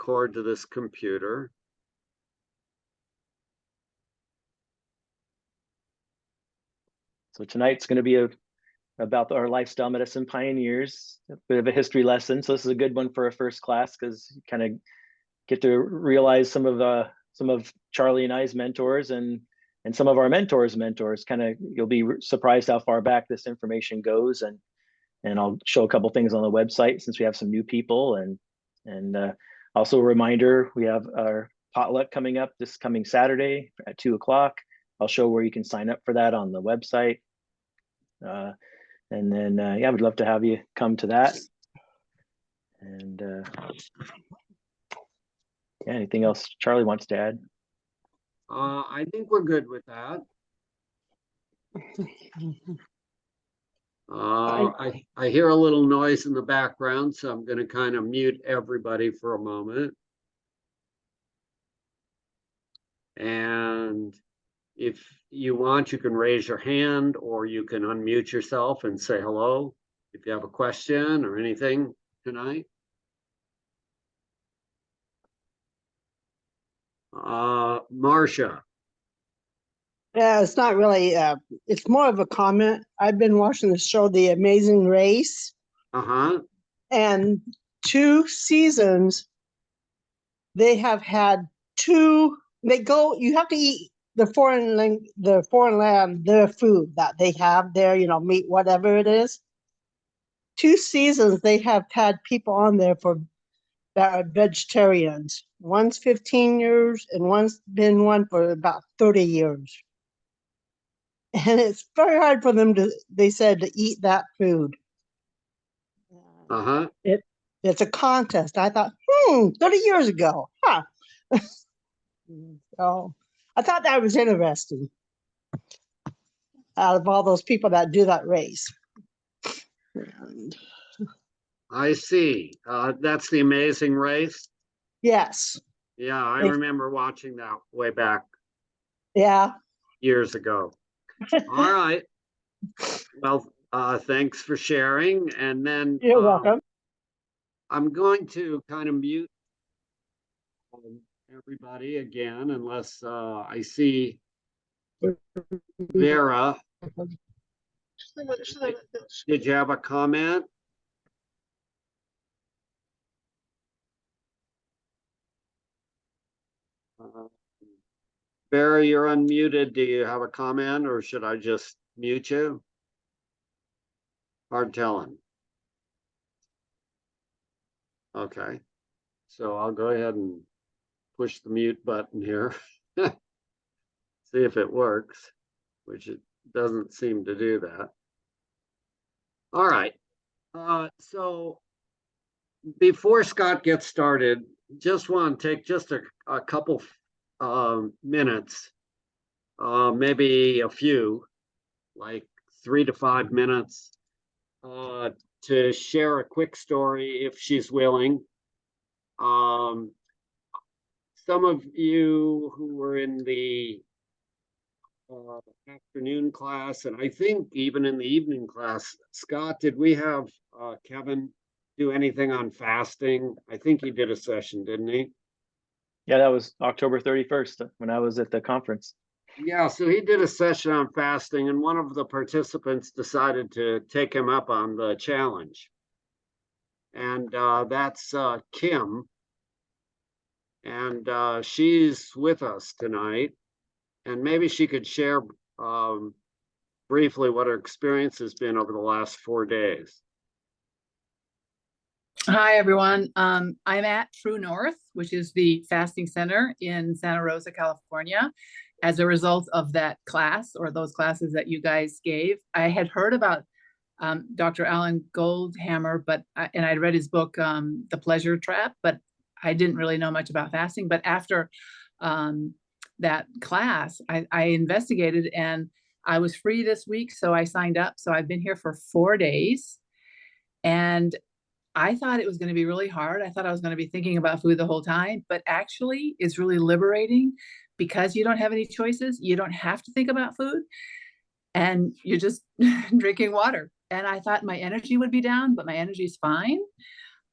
record to this computer. So tonight's going to be about our lifestyle medicine pioneers, a bit of a history lesson. So this is a good one for a first class because you kind of get to realize some of Charlie and I's mentors and some of our mentors. Kind of, you'll be surprised how far back this information goes, and I'll show a couple things on the website since we have some new people, and also a reminder, we have our potluck coming up this coming Saturday at 2:00. I'll show where you can sign up for that on the website. And then, yeah, we'd love to have you come to that. And yeah, anything else Charlie wants to add? I think we're good with that. I hear a little noise in the background, so I'm going to kind of mute everybody for a moment. And if you want, you can raise your hand or you can unmute yourself and say hello if you have a question or anything tonight. Marcia. Yeah, it's not really, it's more of a comment. I've been watching the show, The Amazing Race. And 2 seasons, they have had 2, you have to eat the foreign land, their food that they have there, meat, whatever it is. 2 seasons, they have had people on there that are vegetarians. One's 15 years and one's been one for about 30 years. And it's very hard for them they said, to eat that food. It's a contest. I thought, 30 years ago, huh? So I thought that was interesting. Out of all those people that do that race. I see. That's The Amazing Race? Yes. Yeah, I remember watching that way back. Yeah. Years ago. All right. Well, thanks for sharing. And then you're welcome. I'm going to kind of mute everybody again, unless I see Vera. Did you have a comment? Vera, you're unmuted. Do you have a comment or should I just mute you? Hard telling. Okay. So I'll go ahead and push the mute button here. See if it works, which it doesn't seem to do that. All right. So before Scott gets started, just want to take just a couple minutes, maybe a few, like 3 to 5 minutes, to share a quick story if she's willing. Some of you who were in the afternoon class, and I think even in the evening class, Scott, did we have Kevin do anything on fasting? I think he did a session, didn't he? Yeah, that was October 31st when I was at the conference. Yeah, so he did a session on fasting, and one of the participants decided to take him up on the challenge. And that's Kim. And she's with us tonight. And maybe she could share briefly what her experience has been over the last 4 days. Hi, everyone. I'm at True North, which is the fasting center in Santa Rosa, California. As a result of that class or those classes that you guys gave, I had heard about Dr. Alan Goldhammer, and I'd read his book, The Pleasure Trap, but I didn't really know much about fasting. But after that class, I investigated and I was free this week, so I signed up. So I've been here for 4 days, and I thought it was going to be really hard. I thought I was going to be thinking about food the whole time, but actually it's really liberating because you don't have any choices. You don't have to think about food and you're just drinking water. And I thought my energy would be down, but my energy is fine.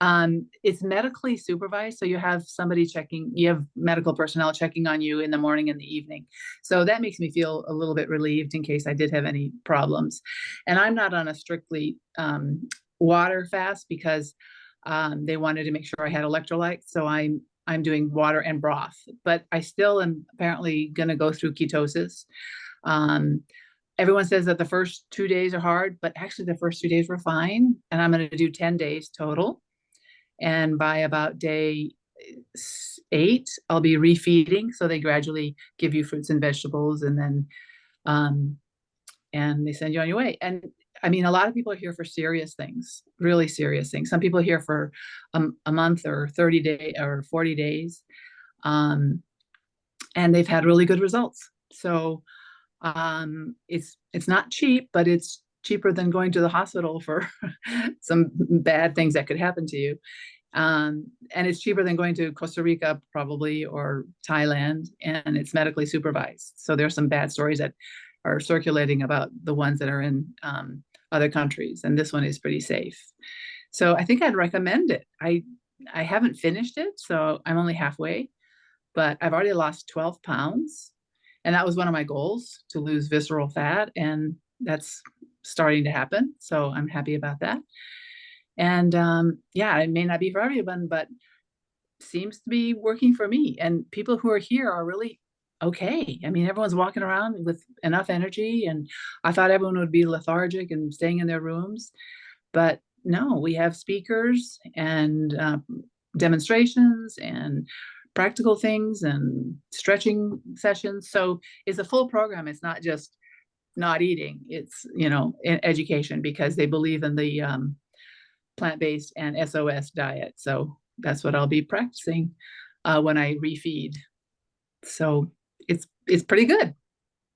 It's medically supervised, so you have somebody checking, you have medical personnel checking on you in the morning and the evening. So that makes me feel a little bit relieved in case I did have any problems. And I'm not on a strictly water fast because they wanted to make sure I had electrolytes. So I'm doing water and broth, but I still am apparently going to go through ketosis. Everyone says that the first 2 days are hard, but actually the first 2 days were fine. And I'm going to do 10 days total. And by about day 8, I'll be refeeding. So they gradually give you fruits and vegetables, and then and they send you on your way. And I mean, a lot of people are here for serious things, really serious things. Some people are here for a month or 30 days or 40 days. And they've had really good results. So it's not cheap, but it's cheaper than going to the hospital for some bad things that could happen to you. And it's cheaper than going to Costa Rica probably, or Thailand, and it's medically supervised. So there's some bad stories that are circulating about the ones that are in other countries, and this one is pretty safe. So I think I'd recommend it. I haven't finished it, so I'm only halfway, but I've already lost 12 pounds. And that was one of my goals, to lose visceral fat. And that's starting to happen. So I'm happy about that. And yeah, it may not be for everyone, but seems to be working for me. And people who are here are really okay. I mean, everyone's walking around with enough energy. And I thought everyone would be lethargic and staying in their rooms. But no, we have speakers and demonstrations and practical things and stretching sessions. So it's a full program. It's not just not eating. It's, education, because they believe in the plant-based and SOS diet. So that's what I'll be practicing when I refeed. So it's pretty good.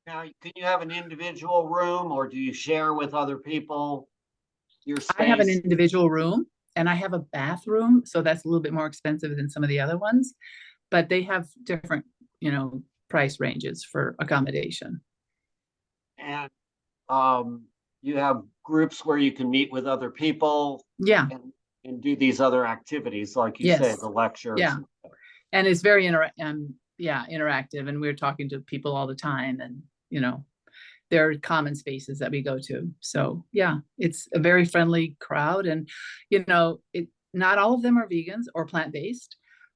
Now, can you have an individual room, or do you share with other people your space? I have an individual room, and I have a bathroom, so that's a little bit more expensive than some of the other ones, but they have different, price ranges for accommodation. And you have groups where you can meet with other people. Yeah. And do these other activities, like you say, the lectures. Yeah. And it's very interactive, and we're talking to people all the time, and there are common spaces that we go to. So yeah, it's a very friendly crowd, and not all of them are vegans or plant-based,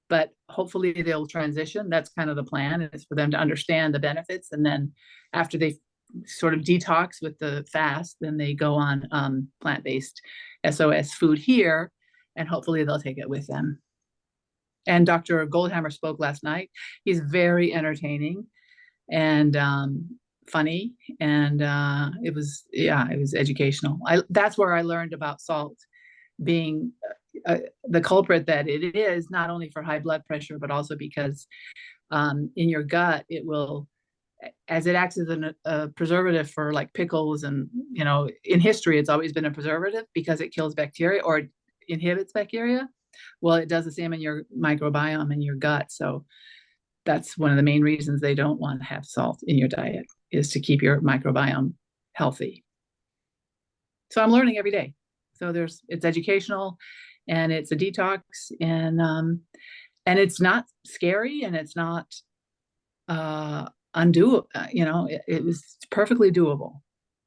but hopefully they'll transition. That's kind of the plan, is for them to understand the benefits, and then after they sort of detox with the fast, then they go on plant-based SOS food here, and hopefully they'll take it with them. And Dr. Goldhammer spoke last night. He's very entertaining and funny, and it was educational. That's where I learned about salt being the culprit that it is, not only for high blood pressure, but also because in your gut, it will, as it acts as a preservative for like pickles, and in history it's always been a preservative because it kills bacteria or inhibits bacteria. Well, it does the same in your microbiome in your gut. So that's one of the main reasons they don't want to have salt in your diet, is to keep your microbiome healthy. So I'm learning every day. So it's educational, and it's a detox, and it's not scary, and it's not undoable. It was perfectly doable.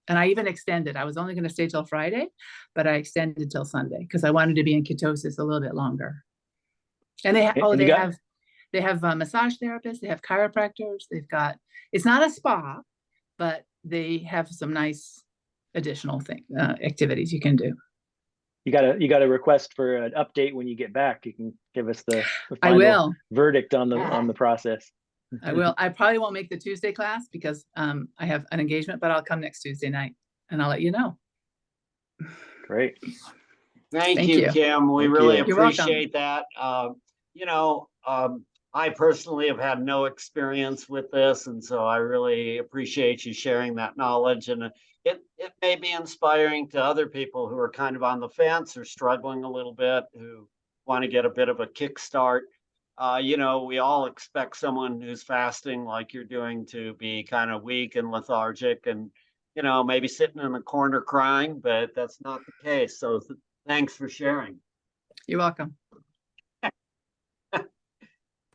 And I even extended. I was only going to stay till Friday, but I extended till Sunday because I wanted to be in ketosis a little bit longer. And they have massage therapists, they have chiropractors, it's not a spa, but they have some nice additional activities you can do. You got a request for an update when you get back. You can give us the I will verdict on the process. I will. I probably won't make the Tuesday class because I have an engagement, but I'll come next Tuesday night and I'll let you know. Great. Thank you, Kim. We really appreciate that. I personally have had no experience with this, and so I really appreciate you sharing that knowledge. And it may be inspiring to other people who are kind of on the fence or struggling a little bit, who want to get a bit of a kickstart. We all expect someone who's fasting like you're doing to be kind of weak and lethargic and, maybe sitting in the corner crying, but that's not the case. So thanks for sharing. You're welcome.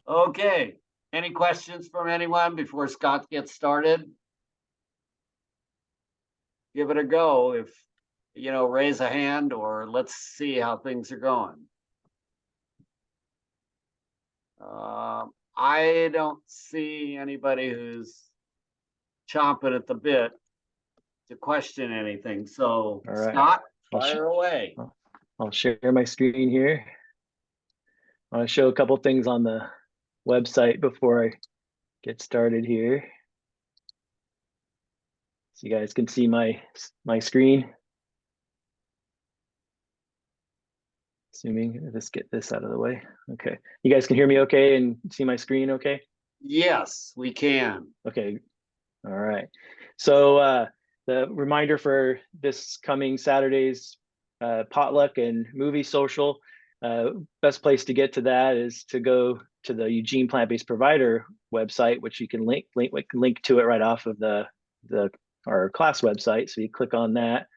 Okay, any questions from anyone before Scott gets started? Give it a go if, raise a hand or let's see how things are going. I don't see anybody who's chomping at the bit to question anything. So All right. Scott, I'll fire away. I'll share my screen here. I want to show a couple things on the website before I get started here. So you guys can see my screen. Assuming, let's get this out of the way. Okay, you guys can hear me okay and see my screen okay? Yes, we can. Okay, all right. So the reminder for this coming Saturday's potluck and movie social, best place to get to that is to go to the Eugene Plant-Based Provider website, which you can link to it right off of our class website. So you click on that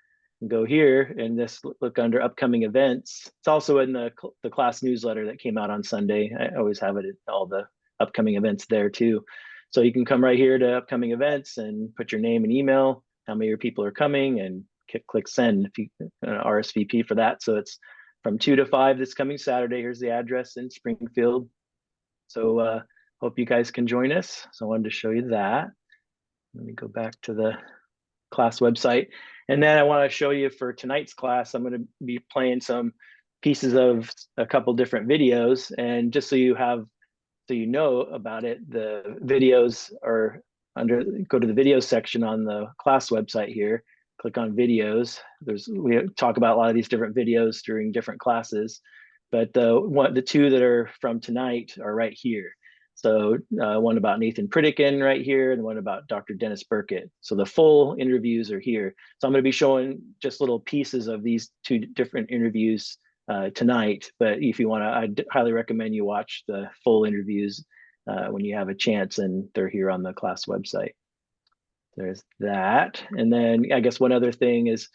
and go here and just look under upcoming events. It's also in the class newsletter that came out on Sunday. I always have it in all the upcoming events there too. So you can come right here to upcoming events and put your name and email, how many of your people are coming, and click send if you RSVP for that. So it's from 2 to 5 this coming Saturday. Here's the address in Springfield. So hope you guys can join us. So I wanted to show you that. Let me go back to the class website. And then I want to show you for tonight's class, I'm going to be playing some pieces of a couple different videos. And just so you know about it, the videos are go to the video section on the class website here, click on videos. We talk about a lot of these different videos during different classes, but the two that are from tonight are right here. So one about Nathan Pritikin right here, and one about Dr. Dennis Burkett. So the full interviews are here. So I'm going to be showing just little pieces of these two different interviews tonight. But if you want to, I highly recommend you watch the full interviews when you have a chance, and they're here on the class website. There's that. And then I guess one other thing is,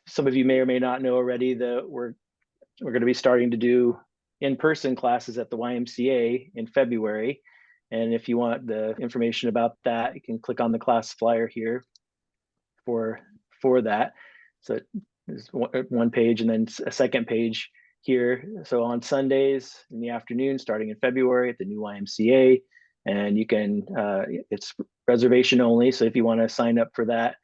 some of you may or may not know already that we're going to be starting to do in-person classes at the YMCA in February. And if you want the information about that, you can click on the class flyer here for that. So there's one page and then a second page here. So on Sundays in the afternoon, starting in February at the new YMCA, and you can, it's reservation only. So if you want to sign up for that,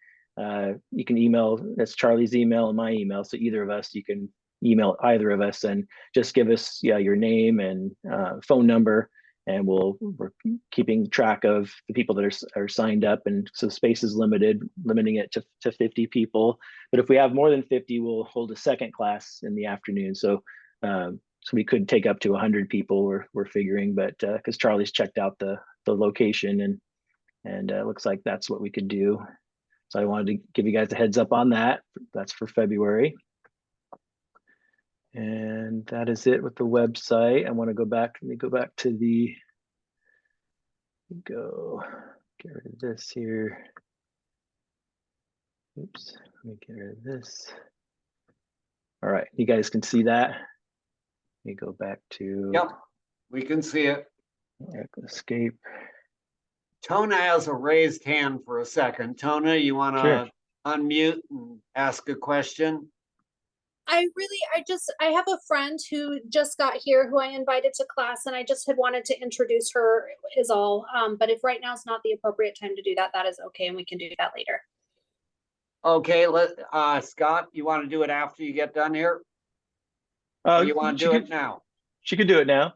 you can email, that's Charlie's email and my email. So either of us, you can email either of us and just give us your name and phone number, and we're keeping track of the people that are signed up. And so space is limiting it to 50 people. But if we have more than 50, we'll hold a second class in the afternoon. So we could take up to 100 people, we're figuring, but because Charlie's checked out the location, and it looks like that's what we could do. So I wanted to give you guys a heads up on that. That's for February. And that is it with the website. I want to go back. Let me go back to get rid of this here. Oops, let me get rid of this. All right, you guys can see that. Let me go back to. Yep, we can see it. Escape. Tona has a raised hand for a second. Tona, you want to Sure. unmute and ask a question? I have a friend who just got here who I invited to class, and I just had wanted to introduce her is all. But if right now is not the appropriate time to do that, that is okay, and we can do that later. Okay, Scott, you want to do it after you get done here? Or you want to do it now? She could do it now.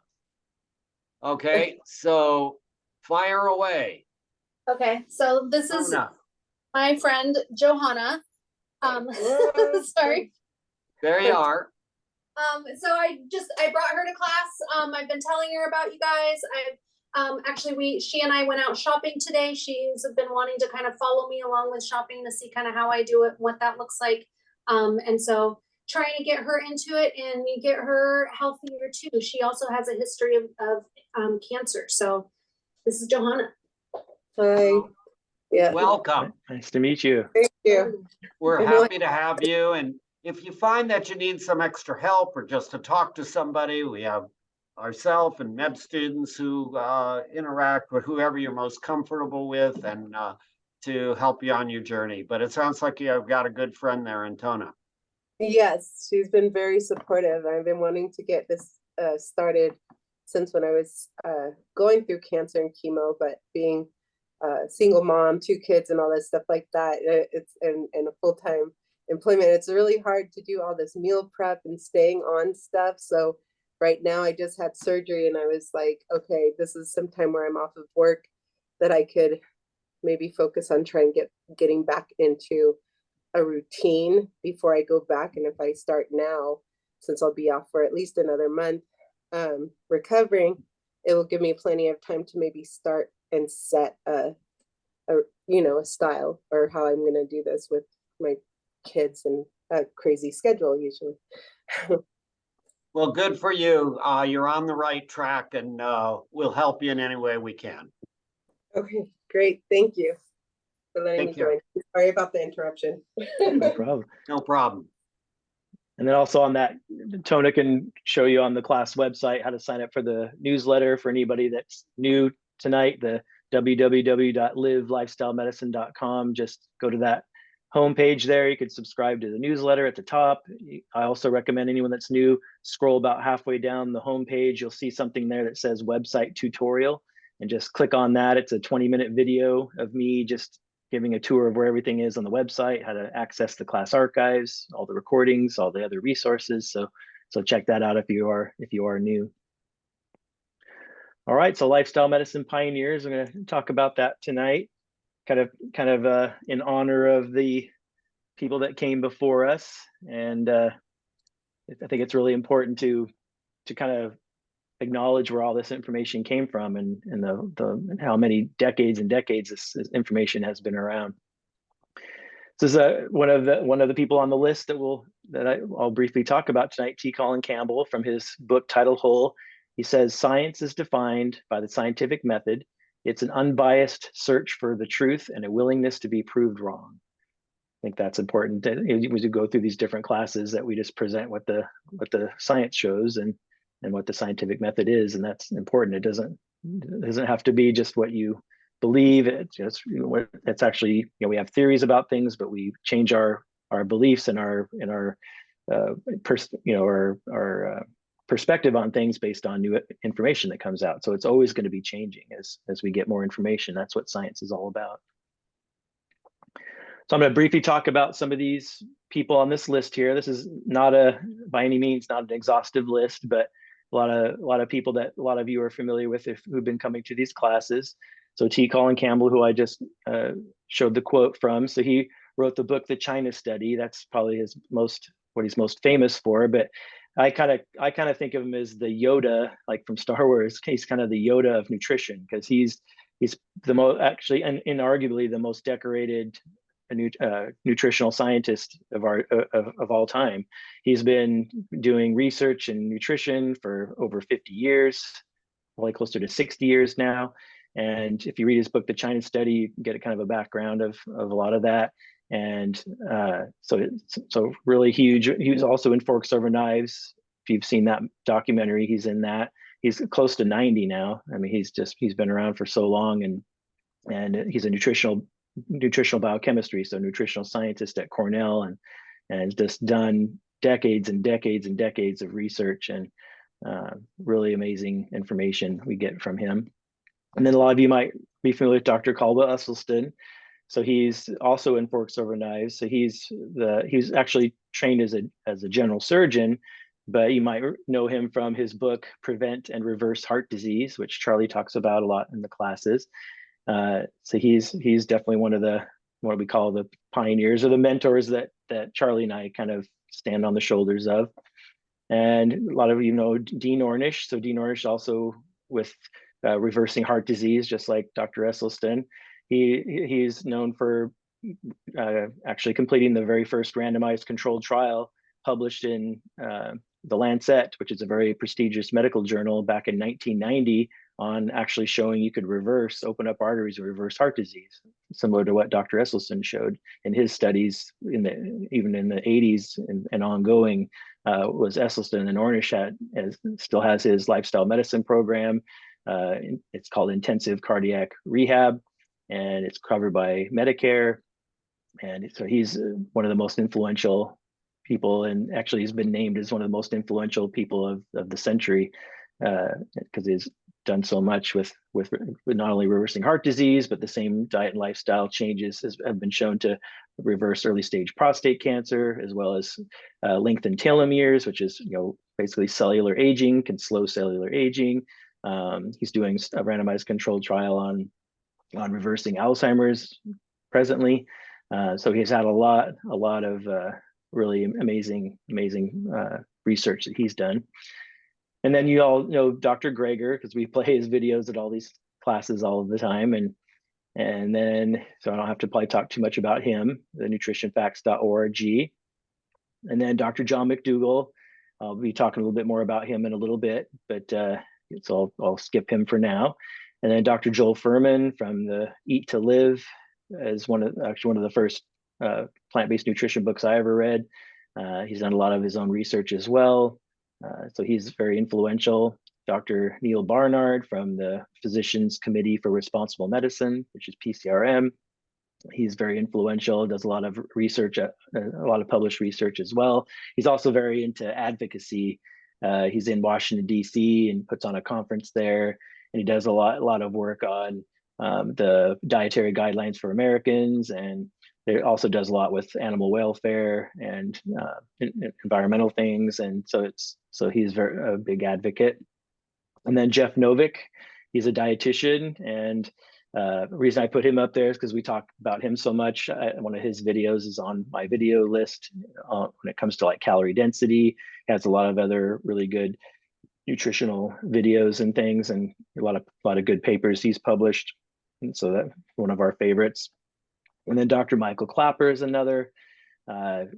Okay, so fire away. Okay, so this is Tona. my friend Johanna. Sorry. There you are. So I brought her to class. I've been telling her about you guys. She and I went out shopping today. She's been wanting to kind of follow me along with shopping to see kind of how I do it, what that looks like. And so trying to get her into it and get her healthier too. She also has a history of cancer. So this is Johanna. Hi. Yeah. Welcome. Nice to meet you. Thank you. We're happy to have you. And if you find that you need some extra help or just to talk to somebody, we have ourselves and med students who interact with whoever you're most comfortable with and to help you on your journey. But it sounds like you've got a good friend there in Tona. Yes, she's been very supportive. I've been wanting to get this started since when I was going through cancer and chemo, but being a single mom, 2 kids and all that stuff like that, it's and a full-time employment, it's really hard to do all this meal prep and staying on stuff. So right now I just had surgery and I was like, okay, this is some time where I'm off of work that I could maybe focus on getting back into a routine before I go back. And if I start now, since I'll be off for at least another month, recovering, it will give me plenty of time to maybe start and set a style or how I'm going to do this with my kids and a crazy schedule usually. Well, good for you. You're on the right track, and we'll help you in any way we can. Okay, great. Thank you for letting me join. Sorry about the interruption. No problem. No problem. And then also on that, Tona can show you on the class website how to sign up for the newsletter for anybody that's new tonight, the www.livelifestylemedicine.com. Just go to that homepage there. You can subscribe to the newsletter at the top. I also recommend anyone that's new, scroll about halfway down the homepage. You'll see something there that says website tutorial, and just click on that. It's a 20-minute video of me just giving a tour of where everything is on the website, how to access the class archives, all the recordings, all the other resources. So check that out if you are new. All right, so lifestyle medicine pioneers, I'm going to talk about that tonight, kind of in honor of the people that came before us. And I think it's really important to kind of acknowledge where all this information came from and how many decades and decades this information has been around. This is one of the people on the list I'll briefly talk about tonight, T. Colin Campbell, from his book titled Whole. He says, "Science is defined by the scientific method. It's an unbiased search for the truth and a willingness to be proved wrong." I think that's important as we go through these different classes, that we just present what the science shows and what the scientific method is, and that's important. It doesn't have to be just what you believe. It's actually, we have theories about things, but we change our beliefs and our perspective on things based on new information that comes out. So it's always going to be changing as we get more information. That's what science is all about. So I'm going to briefly talk about some of these people on this list here. This is not by any means not an exhaustive list, but a lot of people that a lot of you are familiar with who've been coming to these classes. So T. Colin Campbell, who I just showed the quote from, so he wrote the book The China Study. That's probably what he's most famous for. But I kind of think of him as the Yoda, like from Star Wars. He's kind of the Yoda of nutrition, because he's the most, actually, and inarguably the most decorated nutritional scientist of all time. He's been doing research in nutrition for over 50 years, probably closer to 60 years now. And if you read his book, The China Study, you can get a kind of a background of a lot of that. And so really huge. He was also in Forks Over Knives. If you've seen that documentary, he's in that. He's close to 90 now. I mean, he's been around for so long, and he's a nutritional biochemistry, so nutritional scientist at Cornell, and just done decades and decades and decades of research, and really amazing information we get from him. And then a lot of you might be familiar with Dr. Caldwell Esselstyn. So he's also in Forks Over Knives. So he's actually trained as a general surgeon, but you might know him from his book Prevent and Reverse Heart Disease, which Charlie talks about a lot in the classes. So he's definitely one of what we call the pioneers, or the mentors that Charlie and I kind of stand on the shoulders of. And a lot of you know Dean Ornish. So Dean Ornish also with reversing heart disease, just like Dr. Esselstyn. He's known for actually completing the very first randomized controlled trial published in the Lancet, which is a very prestigious medical journal, back in 1990, on actually showing you could open up arteries and reverse heart disease, similar to what Dr. Esselstyn showed in his studies even in the 80s and ongoing. Was Esselstyn, and Ornish still has his lifestyle medicine program. It's called Intensive Cardiac Rehab, and it's covered by Medicare. And so he's one of the most influential people, and actually he's been named as one of the most influential people of the century, because he's done so much with not only reversing heart disease, but the same diet and lifestyle changes have been shown to reverse early stage prostate cancer, as well as lengthen telomeres, which is basically cellular aging, can slow cellular aging. He's doing a randomized controlled trial on reversing Alzheimer's presently. So he's had a lot of really amazing research that he's done. And then you all know Dr. Greger, because we play his videos at all these classes all of the time. And then, so I don't have to probably talk too much about him, the nutritionfacts.org. And then Dr. John McDougall, I'll be talking a little bit more about him in a little bit, but so I'll skip him for now. And then Dr. Joel Fuhrman from the Eat to Live is one of the first plant-based nutrition books I ever read. He's done a lot of his own research as well. So he's very influential. Dr. Neil Barnard from the Physicians Committee for Responsible Medicine, which is PCRM. He's very influential, does a lot of research, a lot of published research as well. He's also very into advocacy. He's in Washington, D.C. and puts on a conference there. And he does a lot of work on the dietary guidelines for Americans, and it also does a lot with animal welfare and environmental things. And so he's a big advocate. And then Jeff Novick, he's a dietitian, and the reason I put him up there is because we talk about him so much. One of his videos is on my video list when it comes to like calorie density. He has a lot of other really good nutritional videos and things, and a lot of good papers he's published. And so that's one of our favorites. And then Dr. Michael Clapper is another.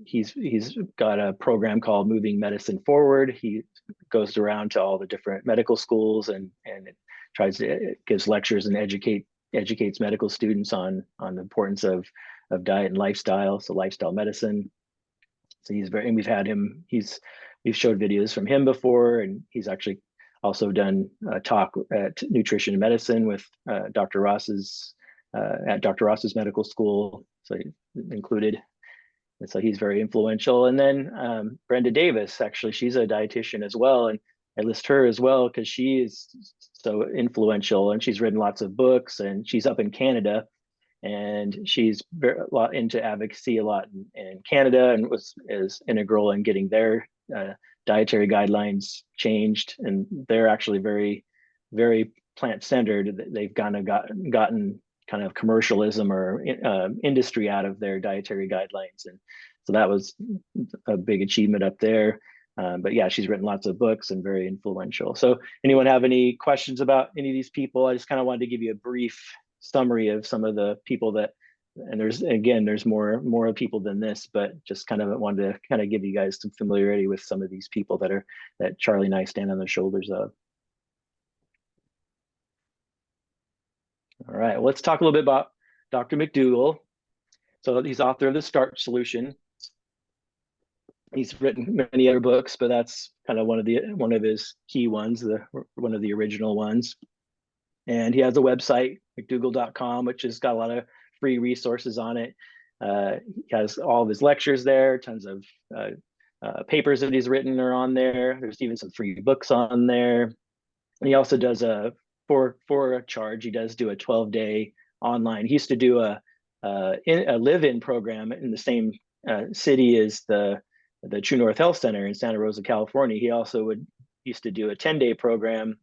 He's got a program called Moving Medicine Forward. He goes around to all the different medical schools and gives lectures and educates medical students on the importance of diet and lifestyle, so lifestyle medicine. So and we've had him, we've showed videos from him before, and he's actually also done a talk at Nutrition and Medicine with Dr. Ross's at Dr. Ross's medical school, so included. And so he's very influential. And then Brenda Davis, actually, she's a dietitian as well. And I list her as well because she is so influential, and she's written lots of books, and she's up in Canada, and she's a lot into advocacy a lot in Canada, and is integral in getting their dietary guidelines changed. And they're actually very, very plant-centered. They've kind of gotten kind of commercialism or industry out of their dietary guidelines. And so that was a big achievement up there. But yeah, she's written lots of books and very influential. So anyone have any questions about any of these people? I just kind of wanted to give you a brief summary of some of the people that, and there's more people than this, but just kind of wanted to kind of give you guys some familiarity with some of these people that Charlie and I stand on the shoulders of. All right, well, let's talk a little bit about Dr. McDougall. So he's author of The Starch Solution. He's written many other books, but that's kind of one of his key ones, one of the original ones. And he has a website, mcdougall.com, which has got a lot of free resources on it. He has all of his lectures there, tons of papers that he's written are on there. There's even some free books on there. And he also does for a charge, he does do a 12-day online. He used to do a live-in program in the same city as the True North Health Center in Santa Rosa, California. He also used to do a 10-day program.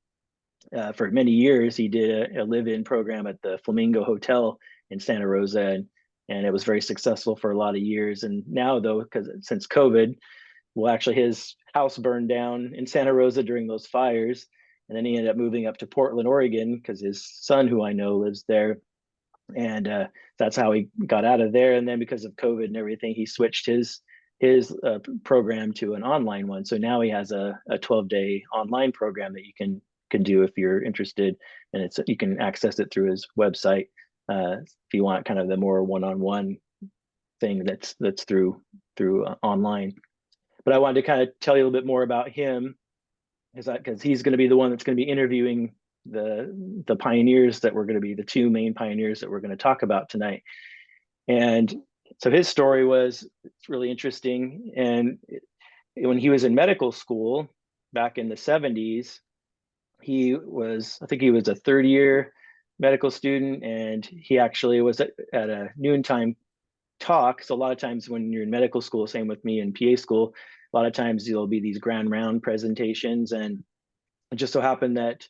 For many years, he did a live-in program at the Flamingo Hotel in Santa Rosa, and it was very successful for a lot of years. And now, though, because since COVID, well, actually his house burned down in Santa Rosa during those fires, and then he ended up moving up to Portland, Oregon, because his son, who I know, lives there, and that's how he got out of there. And then because of COVID and everything, he switched his program to an online one. So now he has a 12-day online program that you can can do if you're interested, and you can access it through his website if you want kind of the more one-on-one thing that's through online. But I wanted to kind of tell you a little bit more about him, because he's going to be the one that's going to be interviewing the pioneers that we're going to be the two main pioneers that we're going to talk about tonight. And so his story was, it's really interesting. And when he was in medical school back in the 70s, I think he was a third year medical student, and he actually was at a noontime talk. So a lot of times when you're in medical school, same with me in PA school, a lot of times there'll be these grand round presentations, and it just so happened that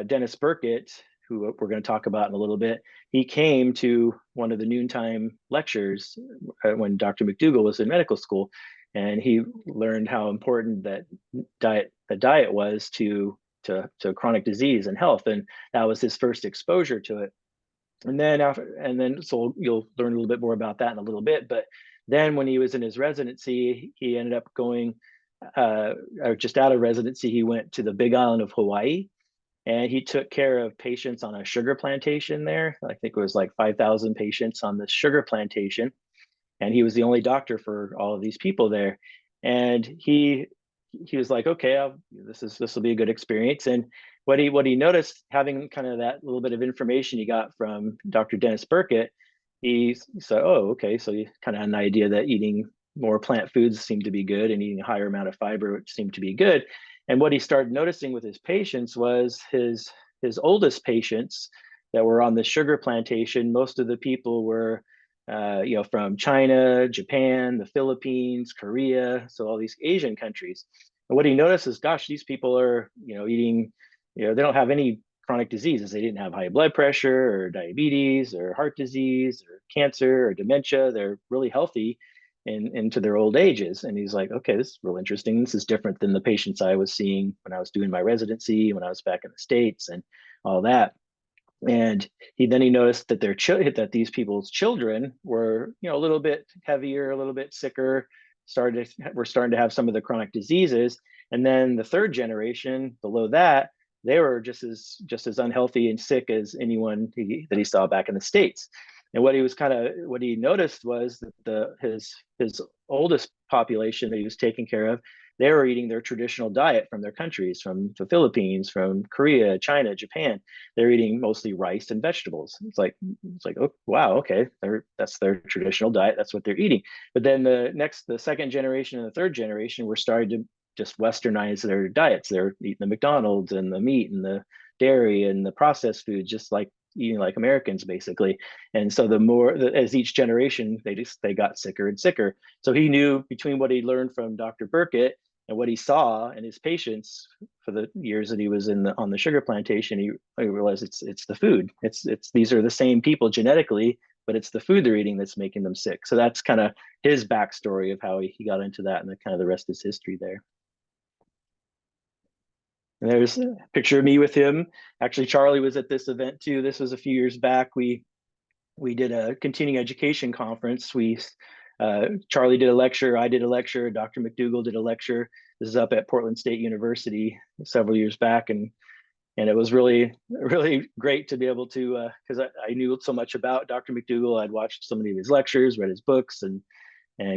Dennis Burkitt, who we're going to talk about in a little bit, he came to one of the noontime lectures when Dr. McDougall was in medical school, and he learned how important that diet was to chronic disease and health, and that was his first exposure to it. And then so you'll learn a little bit more about that in a little bit. But then when he was in his residency, he ended up going, or just out of residency, he went to the Big Island of Hawaii, and he took care of patients on a sugar plantation there. I think it was like 5,000 patients on this sugar plantation. And he was the only doctor for all of these people there. And he was like, okay, this will be a good experience. And what he noticed, having kind of that little bit of information he got from Dr. Dennis Burkitt, he said, oh, okay, so he kind of had an idea that eating more plant foods seemed to be good, and eating a higher amount of fiber seemed to be good. And what he started noticing with his patients was his oldest patients that were on the sugar plantation. Most of the people were from China, Japan, the Philippines, Korea, so all these Asian countries. And what he noticed is, gosh, these people are, eating, they don't have any chronic diseases. They didn't have high blood pressure or diabetes or heart disease or cancer or dementia. They're really healthy into their old ages. And he's like, okay, this is real interesting. This is different than the patients I was seeing when I was doing my residency, when I was back in the States and all that. And he noticed that that these people's children were, a little bit heavier, a little bit sicker, were starting to have some of the chronic diseases. And then the third generation below that, they were just as unhealthy and sick as anyone that he saw back in the States. And what he noticed was that his oldest population that he was taking care of, they were eating their traditional diet from their countries, from the Philippines, from Korea, China, Japan. They're eating mostly rice and vegetables. It's like, oh, wow, okay, that's their traditional diet. That's what they're eating. But then the second generation and the third generation were starting to just Westernize their diets. They're eating the McDonald's and the meat and the dairy and the processed food, just like eating like Americans, basically. And so as each generation, they got sicker and sicker. So he knew, between what he learned from Dr. Burkitt and what he saw in his patients for the years that he was on the sugar plantation, he realized it's the food. These are the same people genetically, but it's the food they're eating that's making them sick. So that's kind of his backstory of how he got into that, and the rest is history there. And there's a picture of me with him. Actually, Charlie was at this event too. This was a few years back. We did a continuing education conference. Charlie did a lecture, I did a lecture, Dr. McDougall did a lecture. This is up at Portland State University several years back, and it was really, really great to be able to, because I knew so much about Dr. McDougall. I'd watched so many of his lectures, read his books, and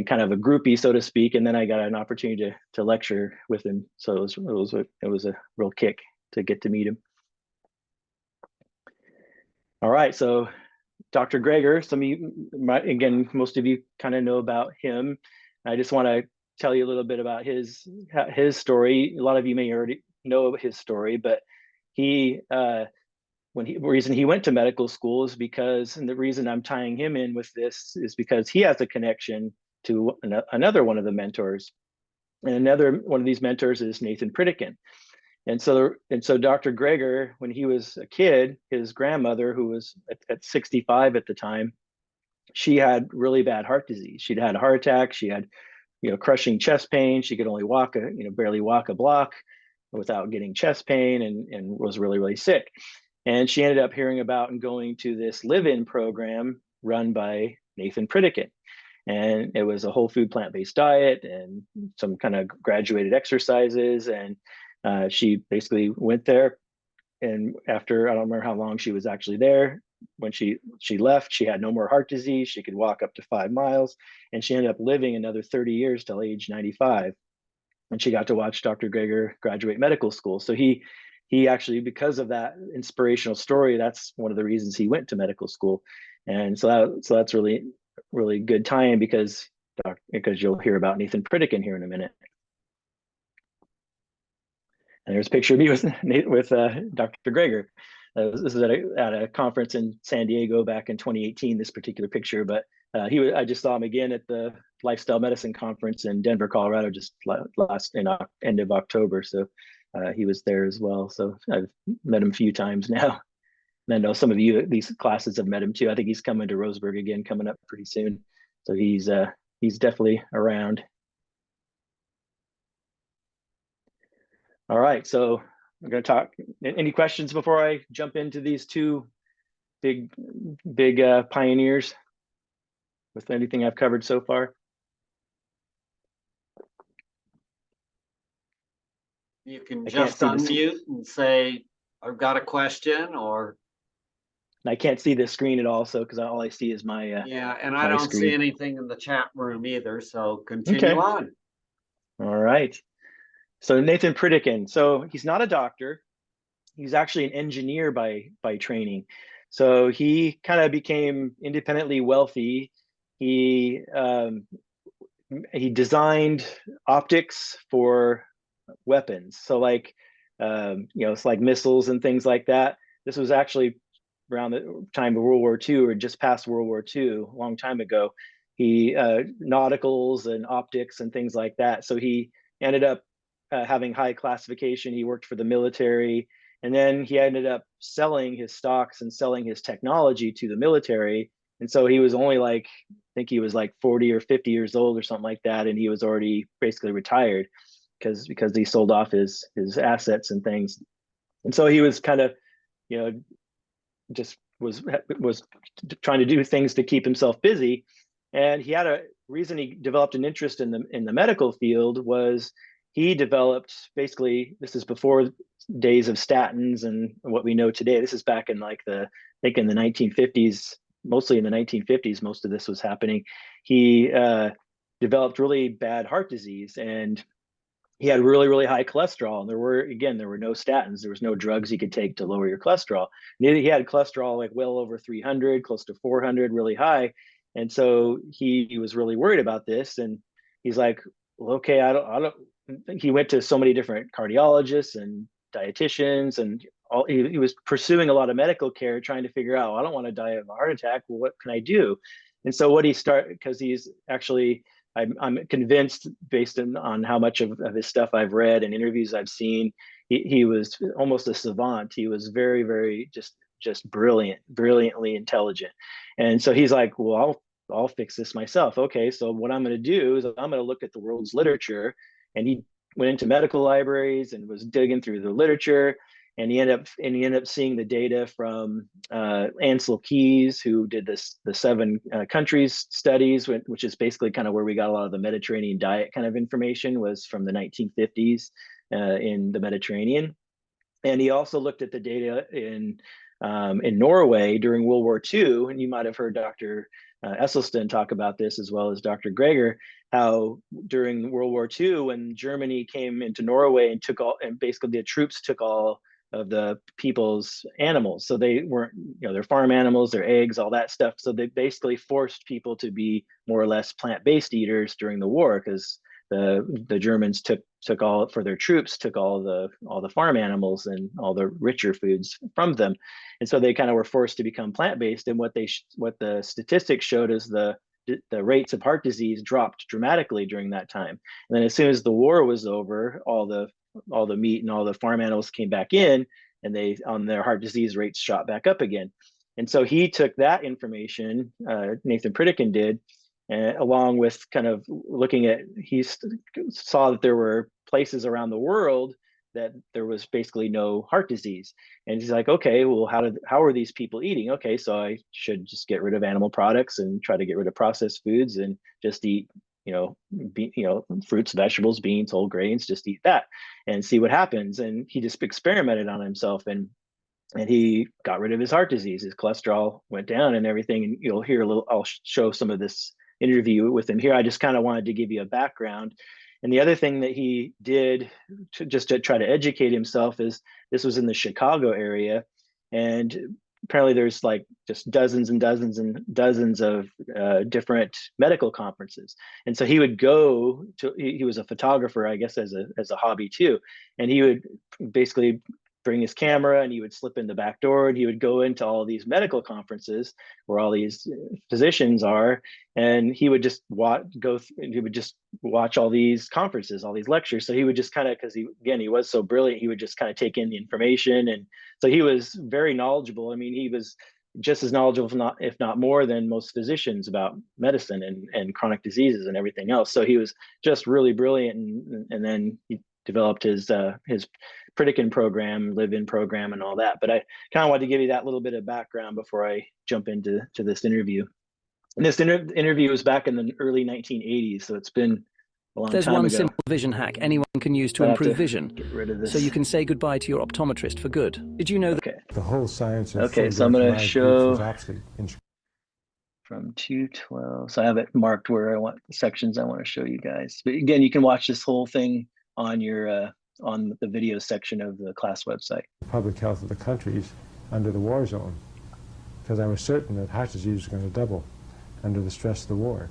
kind of a groupie, so to speak. And then I got an opportunity to lecture with him. So it was a real kick to get to meet him. All right, so Dr. Greger, most of you kind of know about him. I just want to tell you a little bit about his story. A lot of you may already know his story, but the reason he went to medical school is because, and the reason I'm tying him in with this is because he has a connection to another one of the mentors. And another one of these mentors is Nathan Pritikin. And so Dr. Greger, when he was a kid, his grandmother, who was at 65 at the time, she had really bad heart disease. She'd had a heart attack. She had, crushing chest pain. She could only barely walk a block without getting chest pain, and was really, really sick. And she ended up hearing about and going to this live-in program run by Nathan Pritikin. And it was a whole food plant-based diet and some kind of graduated exercises. And She basically went there, and after, I don't remember how long she was actually there, when she left, she had no more heart disease. She could walk up to 5 miles, and she ended up living another 30 years till age 95. And she got to watch Dr. Greger graduate medical school. So he actually, because of that inspirational story, that's one of the reasons he went to medical school. And so that's really, really good time, because you'll hear about Nathan Pritikin here in a minute. And there's a picture of me with Dr. Greger. This is at a conference in San Diego back in 2018, this particular picture, but I just saw him again at the Lifestyle Medicine Conference in Denver, Colorado, just end of October. So he was there as well. So I've met him a few times now. And I know some of you, these classes, have met him too. I think he's coming to Roseburg again, coming up pretty soon. So he's definitely around. All right, so we're going to talk. Any questions before I jump into these two big pioneers with anything I've covered so far? You can just unmute and say, I've got a question, or. I can't see the screen at all, so because all I see is my yeah, and I don't screen. see anything in the chat room either, so continue on. All right. So Nathan Pritikin. So he's not a doctor. He's actually an engineer by training. So he kind of became independently wealthy. He designed optics for weapons. So like, it's like missiles and things like that. This was actually around the time of World War II, or just past World War II, a long time ago. He nauticals and optics and things like that. So he ended up having high classification. He worked for the military, and then he ended up selling his stocks and selling his technology to the military. And so he was only I think he was 40 or 50 years old or something like that, and he was already basically retired because he sold off his assets and things. And so he was kind of, just was trying to do things to keep himself busy. And he had a reason he developed an interest in the medical field was he developed, basically, this is before days of statins and what we know today. This is back in I think in the 1950s, mostly in the 1950s, most of this was happening. He developed really bad heart disease, and he had really, really high cholesterol. And there were no statins. There was no drugs he could take to lower your cholesterol. And he had cholesterol well over 300, close to 400, really high. And so he was really worried about this. And he's like, well, okay, I don't. He went to so many different cardiologists and dietitians, and he was pursuing a lot of medical care, trying to figure out, I don't want to die of a heart attack. Well, what can I do? And so what he started, because he's actually, I'm convinced, based on how much of his stuff I've read and interviews I've seen, he was almost a savant. He was very, very just brilliantly intelligent. And so he's like, well, I'll fix this myself. Okay, so what I'm going to do is I'm going to look at the world's literature. And he went into medical libraries and was digging through the literature. And he ended up seeing the data from Ansel Keys, who did the 7 countries studies, which is basically kind of where we got a lot of the Mediterranean diet kind of information, was from the 1950s in the Mediterranean. And he also looked at the data in Norway during World War II. And you might have heard Dr. Esselstyn talk about this, as well as Dr. Greger, how during World War II, when Germany came into Norway and basically the troops took all of the people's animals. So they weren't, their farm animals, their eggs, all that stuff. So they basically forced people to be more or less plant-based eaters during the war, because the Germans took all for their troops, took all the farm animals and all the richer foods from them. And so they kind of were forced to become plant-based. And what the statistics showed is the rates of heart disease dropped dramatically during that time. And then as soon as the war was over, all the meat and all the farm animals came back in, and their heart disease rates shot back up again. And so he took that information, Nathan Pritikin did, along with kind of looking at, he saw that there were places around the world that there was basically no heart disease. And he's like, okay, well, how are these people eating? Okay, so I should just get rid of animal products and try to get rid of processed foods and just eat fruits, vegetables, beans, whole grains, just eat that and see what happens. And he just experimented on himself, and he got rid of his heart disease. His cholesterol went down and everything. And you'll hear a little, I'll show some of this interview with him here. I just kind of wanted to give you a background. And the other thing that he did to try to educate himself is, this was in the Chicago area. And apparently there's like just dozens and dozens and dozens of different medical conferences. And so he would go to, he was a photographer, I guess, as a hobby too. And he would basically bring his camera, and he would slip in the back door, and he would go into all these medical conferences where all these physicians are, and he would just watch all these conferences, all these lectures. So he would just kind of, because he was so brilliant, he would just kind of take in the information. And so he was very knowledgeable. I mean, he was just as knowledgeable, if not more, than most physicians about medicine and chronic diseases and everything else. So he was just really brilliant. And then he developed his Pritikin program, live-in program, and all that. But I kind of wanted to give you that little bit of background before I jump into this interview. And this interview was back in the early 1980s, so it's been a long time ago. There's one simple vision hack anyone can use to improve vision, get rid of this. so you can say goodbye to your optometrist for good. Did you know that? Okay. The whole science of Okay, so I'm going to show in from 212. So I have it marked where I want the sections I want to show you guys. But again, you can watch this whole thing on your on the video section of the class website. public health of the countries under the war zone, because I was certain that heart disease was going to double under the stress of the war.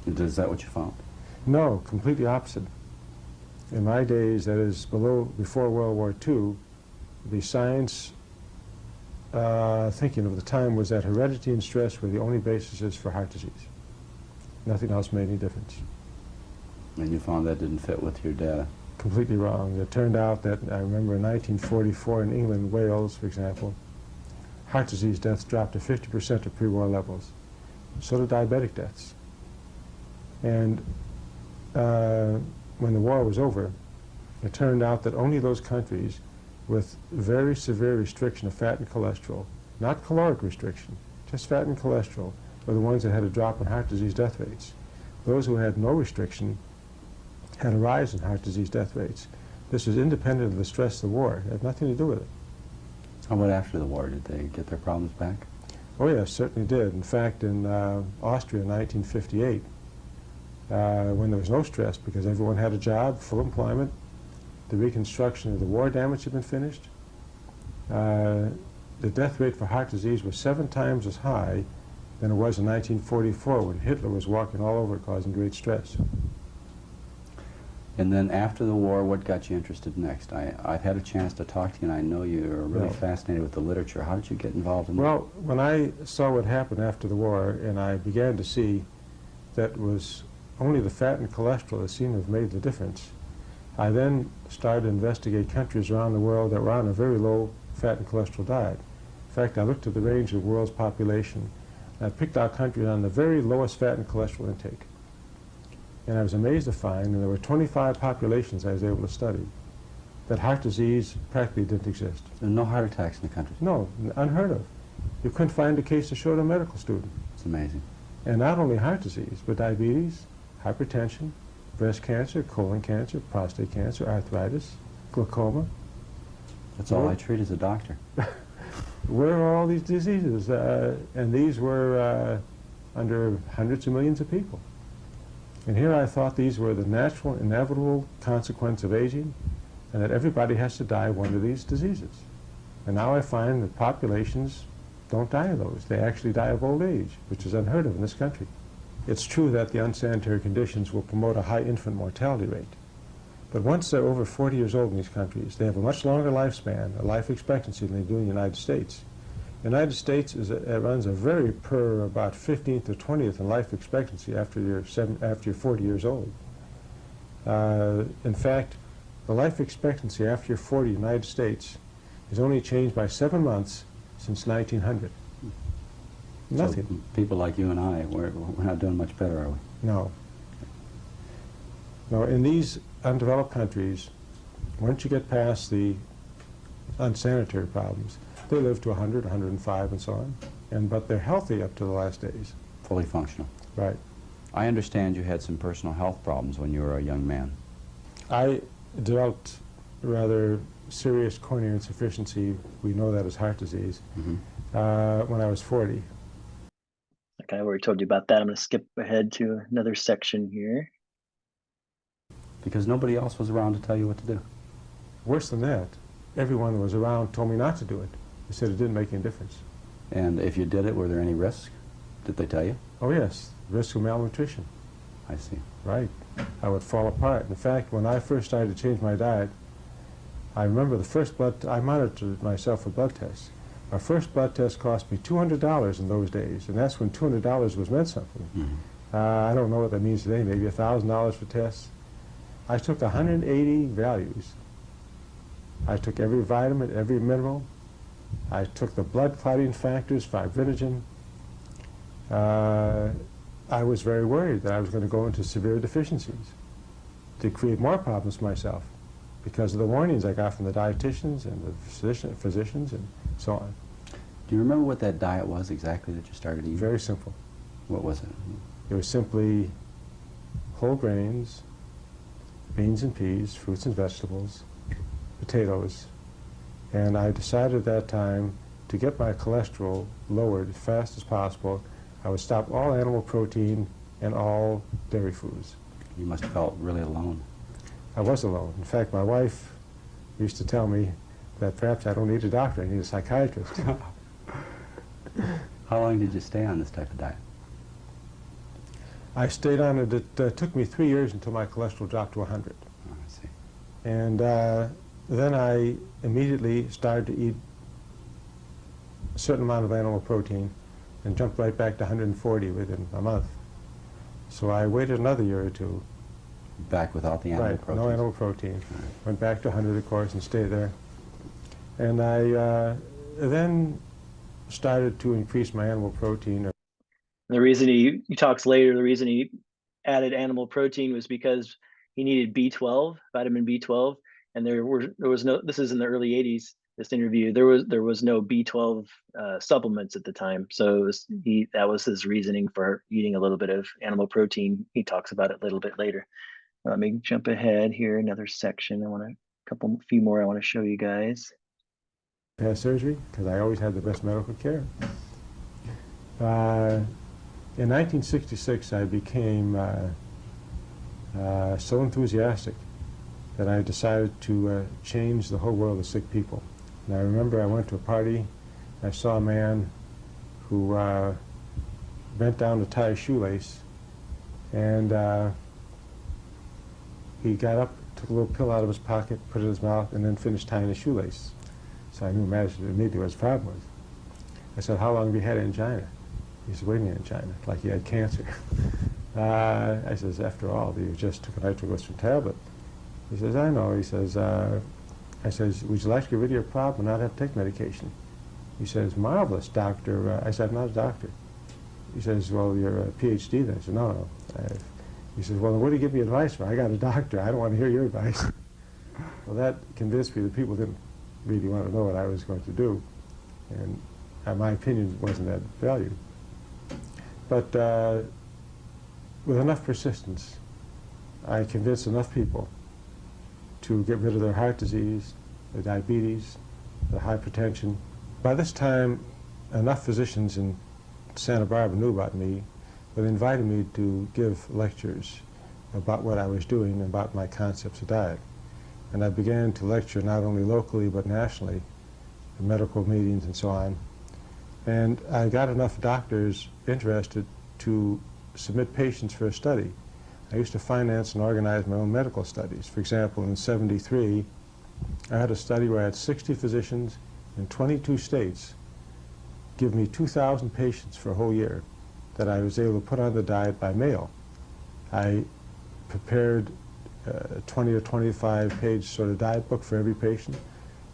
Is that what you found? No, completely opposite. In my days, that is before World War II, the science thinking of the time was that heredity and stress were the only bases for heart disease. Nothing else made any difference. And you found that didn't fit with your data? Completely wrong. It turned out that, I remember in 1944 in England, Wales, for example, heart disease deaths dropped to 50% of pre-war levels. So did diabetic deaths. And when the war was over, it turned out that only those countries with very severe restriction of fat and cholesterol, not caloric restriction, just fat and cholesterol, were the ones that had a drop in heart disease death rates. Those who had no restriction had a rise in heart disease death rates. This was independent of the stress of the war. It had nothing to do with it. How about after the war? Did they get their problems back? Oh yes, certainly did. In fact, in Austria in 1958, when there was no stress because everyone had a job, full employment, the reconstruction of the war damage had been finished, the death rate for heart disease was 7 times as high than it was in 1944 when Hitler was walking all over causing great stress. And then after the war, what got you interested next? I've had a chance to talk to you, and I know you're really fascinated with the literature. How did you get involved in that? Well, when I saw what happened after the war, and I began to see that it was only the fat and cholesterol that seemed to have made the difference, I then started to investigate countries around the world that were on a very low fat and cholesterol diet. In fact, I looked at the range of the world's population, and I picked out countries on the very lowest fat and cholesterol intake. And I was amazed to find, and there were 25 populations I was able to study, that heart disease practically didn't exist. There are no heart attacks in the country? No, unheard of. You couldn't find a case to show to a medical student. It's amazing. And not only heart disease, but diabetes, hypertension, breast cancer, colon cancer, prostate cancer, arthritis, glaucoma. That's all I treat as a doctor. Where are all these diseases? And these were under hundreds of millions of people. And here I thought these were the natural, inevitable consequence of aging, and that everybody has to die of one of these diseases. And now I find that populations don't die of those. They actually die of old age, which is unheard of in this country. It's true that the unsanitary conditions will promote a high infant mortality rate. But once they're over 40 years old in these countries, they have a much longer lifespan, a life expectancy, than they do in the United States. The United States runs a very about 15th or 20th in life expectancy after you're 40 years old. In fact, the life expectancy after you're 40 in the United States has only changed by 7 months since 1900. Nothing. So people like you and I, we're not doing much better, are we? No. No, in these undeveloped countries, once you get past the unsanitary problems, they live to 100, 105, and so on. But they're healthy up to the last days. Fully functional. Right. I understand you had some personal health problems when you were a young man. I developed rather serious coronary insufficiency, we know that as heart disease, when I was 40. Okay, I already told you about that. I'm going to skip ahead to another section here. Because nobody else was around to tell you what to do. Worse than that, everyone that was around told me not to do it. They said it didn't make any difference. And if you did it, were there any risks? Did they tell you? Oh yes, risk of malnutrition. I see. Right. I would fall apart. In fact, when I first started to change my diet, I remember the first I monitored myself for blood tests. My first blood test cost me $200 in those days, and that's when $200 was meant something. I don't know what that means today, maybe $1,000 for tests. I took 180 values. I took every vitamin, every mineral. I took the blood clotting factors, fibrinogen. I was very worried that I was going to go into severe deficiencies to create more problems for myself because of the warnings I got from the dietitians and the physicians and so on. Do you remember what that diet was exactly that you started eating? Very simple. What was it? It was simply whole grains, beans and peas, fruits and vegetables, potatoes, and I decided at that time to get my cholesterol lowered as fast as possible. I would stop all animal protein and all dairy foods. You must have felt really alone. I was alone. In fact, my wife used to tell me that perhaps I don't need a doctor, I need a psychiatrist. How long did you stay on this type of diet? I stayed on it. It took me 3 years until my cholesterol dropped to 100. Oh, I see. And then I immediately started to eat a certain amount of animal protein and jumped right back to 140 within a month. So I waited another year or two. Back without the animal protein? No animal protein. Right. Went back to 100, of course, and stayed there. And I then started to increase my animal protein. The reason he talks later, the reason he added animal protein was because he needed B12, vitamin B12, and there was no, this is in the early 80s, this interview, there was no B12 supplements at the time. So that was his reasoning for eating a little bit of animal protein. He talks about it a little bit later. Let me jump ahead here, another section. Few more I want to show you guys. I had surgery because I always had the best medical care. In 1966, I became so enthusiastic that I decided to change the whole world of sick people. And I remember I went to a party, I saw a man who bent down to tie a shoelace, and he got up, took a little pill out of his pocket, put it in his mouth, and then finished tying his shoelace. So I knew immediately what his problem was. I said, "How long have you had angina?" He said, "What do you mean angina?" Like he had cancer. I says, "After all, you just took a nitroglycerin tablet." He says, "I know." He says, I says, "Would you like to get rid of your problem and not have to take medication?" He says, "Marvelous, doctor." I said, "I'm not a doctor." He says, "Well, you're a PhD then." I said, "No. He says, "Well, then what do you give me advice for? I got a doctor. I don't want to hear your advice." Well, that convinced me that people didn't really want to know what I was going to do. And my opinion wasn't that valued. But with enough persistence, I convinced enough people to get rid of their heart disease, their diabetes, their hypertension. By this time, enough physicians in Santa Barbara knew about me, but invited me to give lectures about what I was doing and about my concepts of diet. And I began to lecture not only locally but nationally, in medical meetings and so on. And I got enough doctors interested to submit patients for a study. I used to finance and organize my own medical studies. For example, in '73, I had a study where I had 60 physicians in 22 states give me 2,000 patients for a whole year that I was able to put on the diet by mail. I prepared a 20 or 25 page sort of diet book for every patient.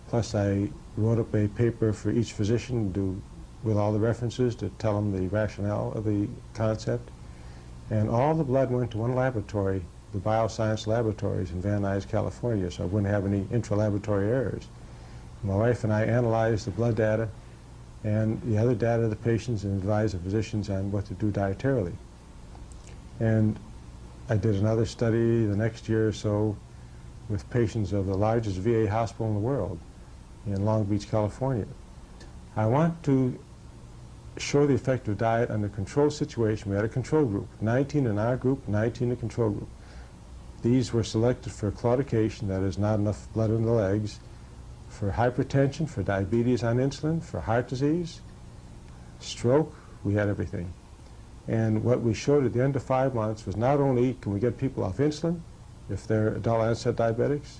Plus I wrote up a paper for each physician with all the references to tell them the rationale of the concept. And all the blood went to one laboratory, the Bioscience Laboratories in Van Nuys, California, so I wouldn't have any intra-laboratory errors. My wife and I analyzed the blood data and the other data of the patients and advised the physicians on what to do dietarily. And I did another study the next year or so with patients of the largest VA hospital in the world in Long Beach, California. I want to show the effect of diet under controlled situation. We had a control group, 19 in our group, 19 in the control group. These were selected for claudication, that is not enough blood in the legs, for hypertension, for diabetes on insulin, for heart disease, stroke, we had everything. And what we showed at the end of 5 months was not only can we get people off insulin, if they're adult onset diabetics,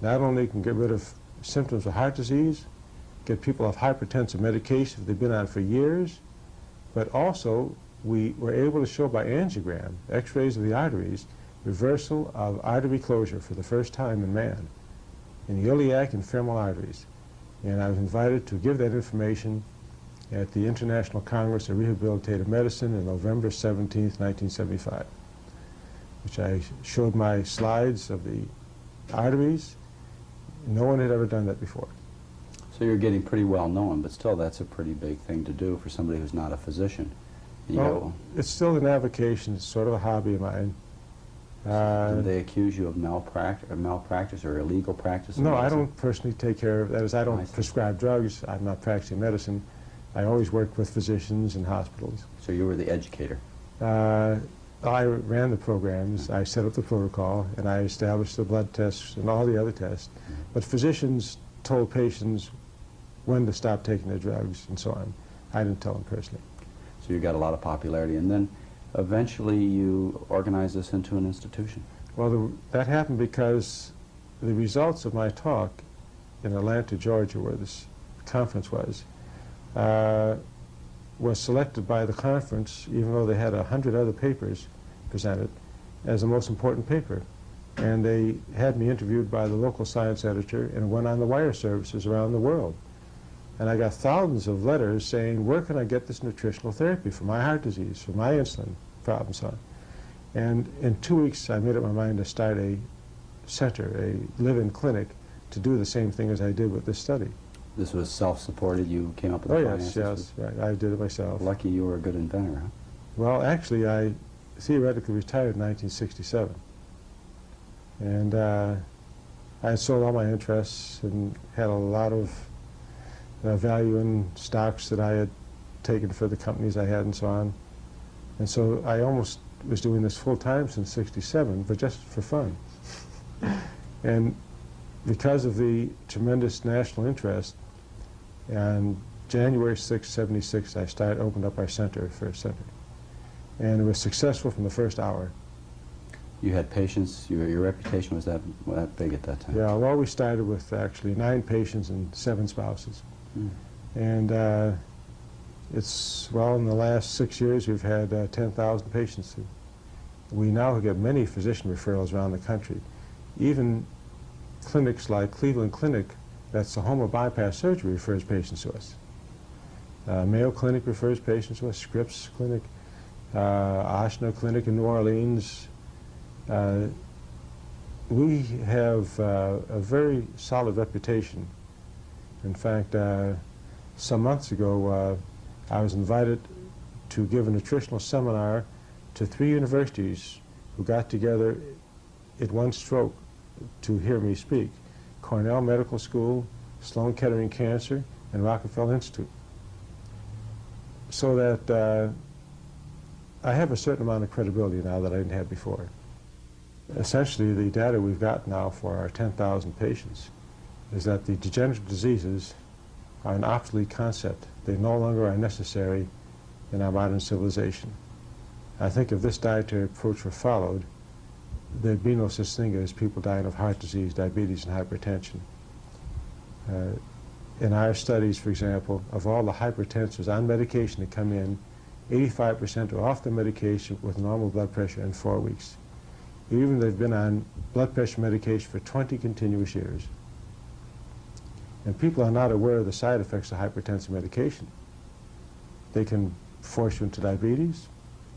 not only can get rid of symptoms of heart disease, get people off hypertensive medication if they've been on for years, but also we were able to show by angiogram, x-rays of the arteries, reversal of artery closure for the first time in man in the iliac and femoral arteries. And I was invited to give that information at the International Congress of Rehabilitative Medicine on November 17th, 1975, which I showed my slides of the arteries. No one had ever done that before. So you're getting pretty well known, but still that's a pretty big thing to do for somebody who's not a physician. Well, it's still an avocation, it's sort of a hobby of mine. Do they accuse you of malpractice or illegal practice? No, I don't personally take care of, that is, I don't prescribe drugs, I'm not practicing medicine. I always worked with physicians and hospitals. So you were the educator? I ran the programs, I set up the protocol, and I established the blood tests and all the other tests. But physicians told patients when to stop taking their drugs and so on. I didn't tell them personally. So you got a lot of popularity, and then eventually you organized this into an institution. Well, that happened because the results of my talk in Atlanta, Georgia, where this conference was selected by the conference, even though they had 100 other papers presented, as the most important paper. And they had me interviewed by the local science editor and went on the wire services around the world. And I got thousands of letters saying, where can I get this nutritional therapy for my heart disease, for my insulin problems? And in 2 weeks, I made up my mind to start a center, a live-in clinic, to do the same thing as I did with this study. This was self-supported? You came up with the finances? Yes, right. I did it myself. Lucky you were a good inventor, huh? Well, actually, I theoretically retired in 1967. And I had sold all my interests and had a lot of value in stocks that I had taken for the companies I had and so on. And so I almost was doing this full-time since 67, but just for fun. And because of the tremendous national interest, on January 6, 76, I opened up our center, first center. And it was successful from the first hour. You had patients, your reputation was that big at that time? Yeah, well, we started with actually 9 patients and 7 spouses. And in the last 6 years, we've had 10,000 patients. We now get many physician referrals around the country. Even clinics like Cleveland Clinic, that's the home of bypass surgery, refers patients to us. Mayo Clinic refers patients to us, Scripps Clinic, Ochsner Clinic in New Orleans. We have a very solid reputation. In fact, some months ago, I was invited to give a nutritional seminar to 3 universities who got together in one stroke to hear me speak: Cornell Medical School, Sloan Kettering Cancer, and Rockefeller Institute. So that I have a certain amount of credibility now that I didn't have before. Essentially, the data we've got now for our 10,000 patients is that the degenerative diseases are an obsolete concept. They no longer are necessary in our modern civilization. I think if this dietary approach were followed, there'd be no such thing as people dying of heart disease, diabetes, and hypertension. In our studies, for example, of all the hypertensives on medication that come in, 85% are off the medication with normal blood pressure in 4 weeks. Even they've been on blood pressure medication for 20 continuous years. And people are not aware of the side effects of hypertensive medication. They can force you into diabetes.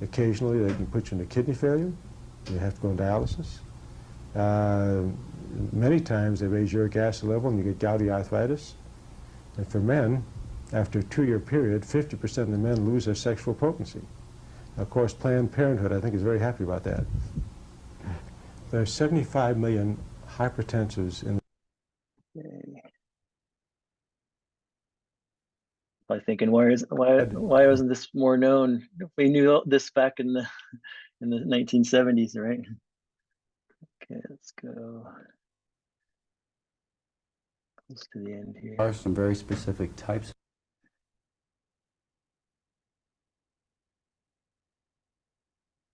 Occasionally, they can put you into kidney failure. You have to go on dialysis. Many times, they raise uric acid level and you get gouty arthritis. And for men, after a 2-year period, 50% of the men lose their sexual potency. Of course, Planned Parenthood, I think, is very happy about that. There are 75 million hypertensives in. I'm thinking, why wasn't this more known? We knew this back in the 1970s, right? Okay, let's go close to the end here. There are some very specific types.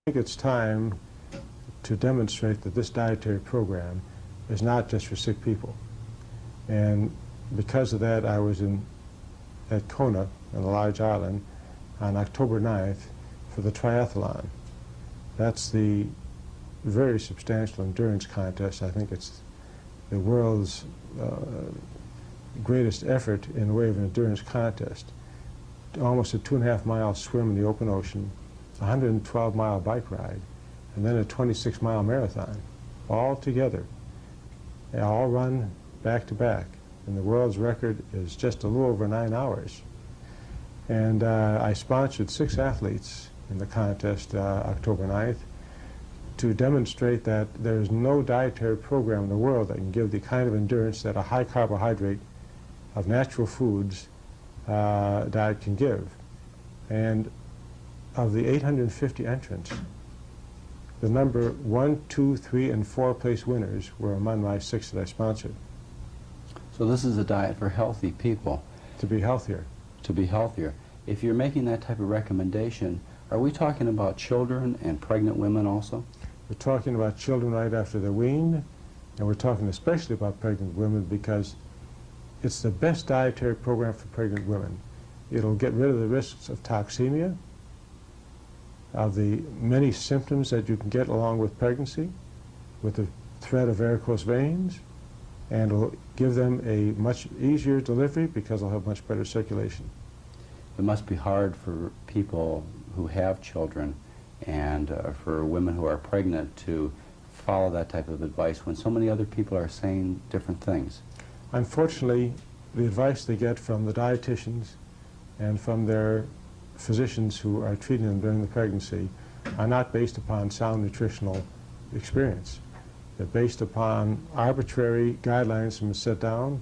I think it's time to demonstrate that this dietary program is not just for sick people. And because of that, I was at Kona on a large island on October 9th for the triathlon. That's the very substantial endurance contest. I think it's the world's greatest effort in the way of an endurance contest. Almost a 2.5-mile swim in the open ocean, a 112-mile bike ride, and then a 26-mile marathon, all together. They all run back to back, and the world's record is just a little over 9 hours. And I sponsored 6 athletes in the contest October 9th to demonstrate that there's no dietary program in the world that can give the kind of endurance that a high carbohydrate of natural foods diet can give. And of the 850 entrants, the number 1, 2, 3, and 4 place winners were among my 6 that I sponsored. So this is a diet for healthy people. To be healthier. To be healthier. If you're making that type of recommendation, are we talking about children and pregnant women also? We're talking about children right after they're weaned, and we're talking especially about pregnant women because it's the best dietary program for pregnant women. It'll get rid of the risks of toxemia, of the many symptoms that you can get along with pregnancy, with the threat of varicose veins, and it'll give them a much easier delivery because they'll have much better circulation. It must be hard for people who have children and for women who are pregnant to follow that type of advice when so many other people are saying different things. Unfortunately, the advice they get from the dietitians and from their physicians who are treating them during the pregnancy are not based upon sound nutritional experience. They're based upon arbitrary guidelines from set down,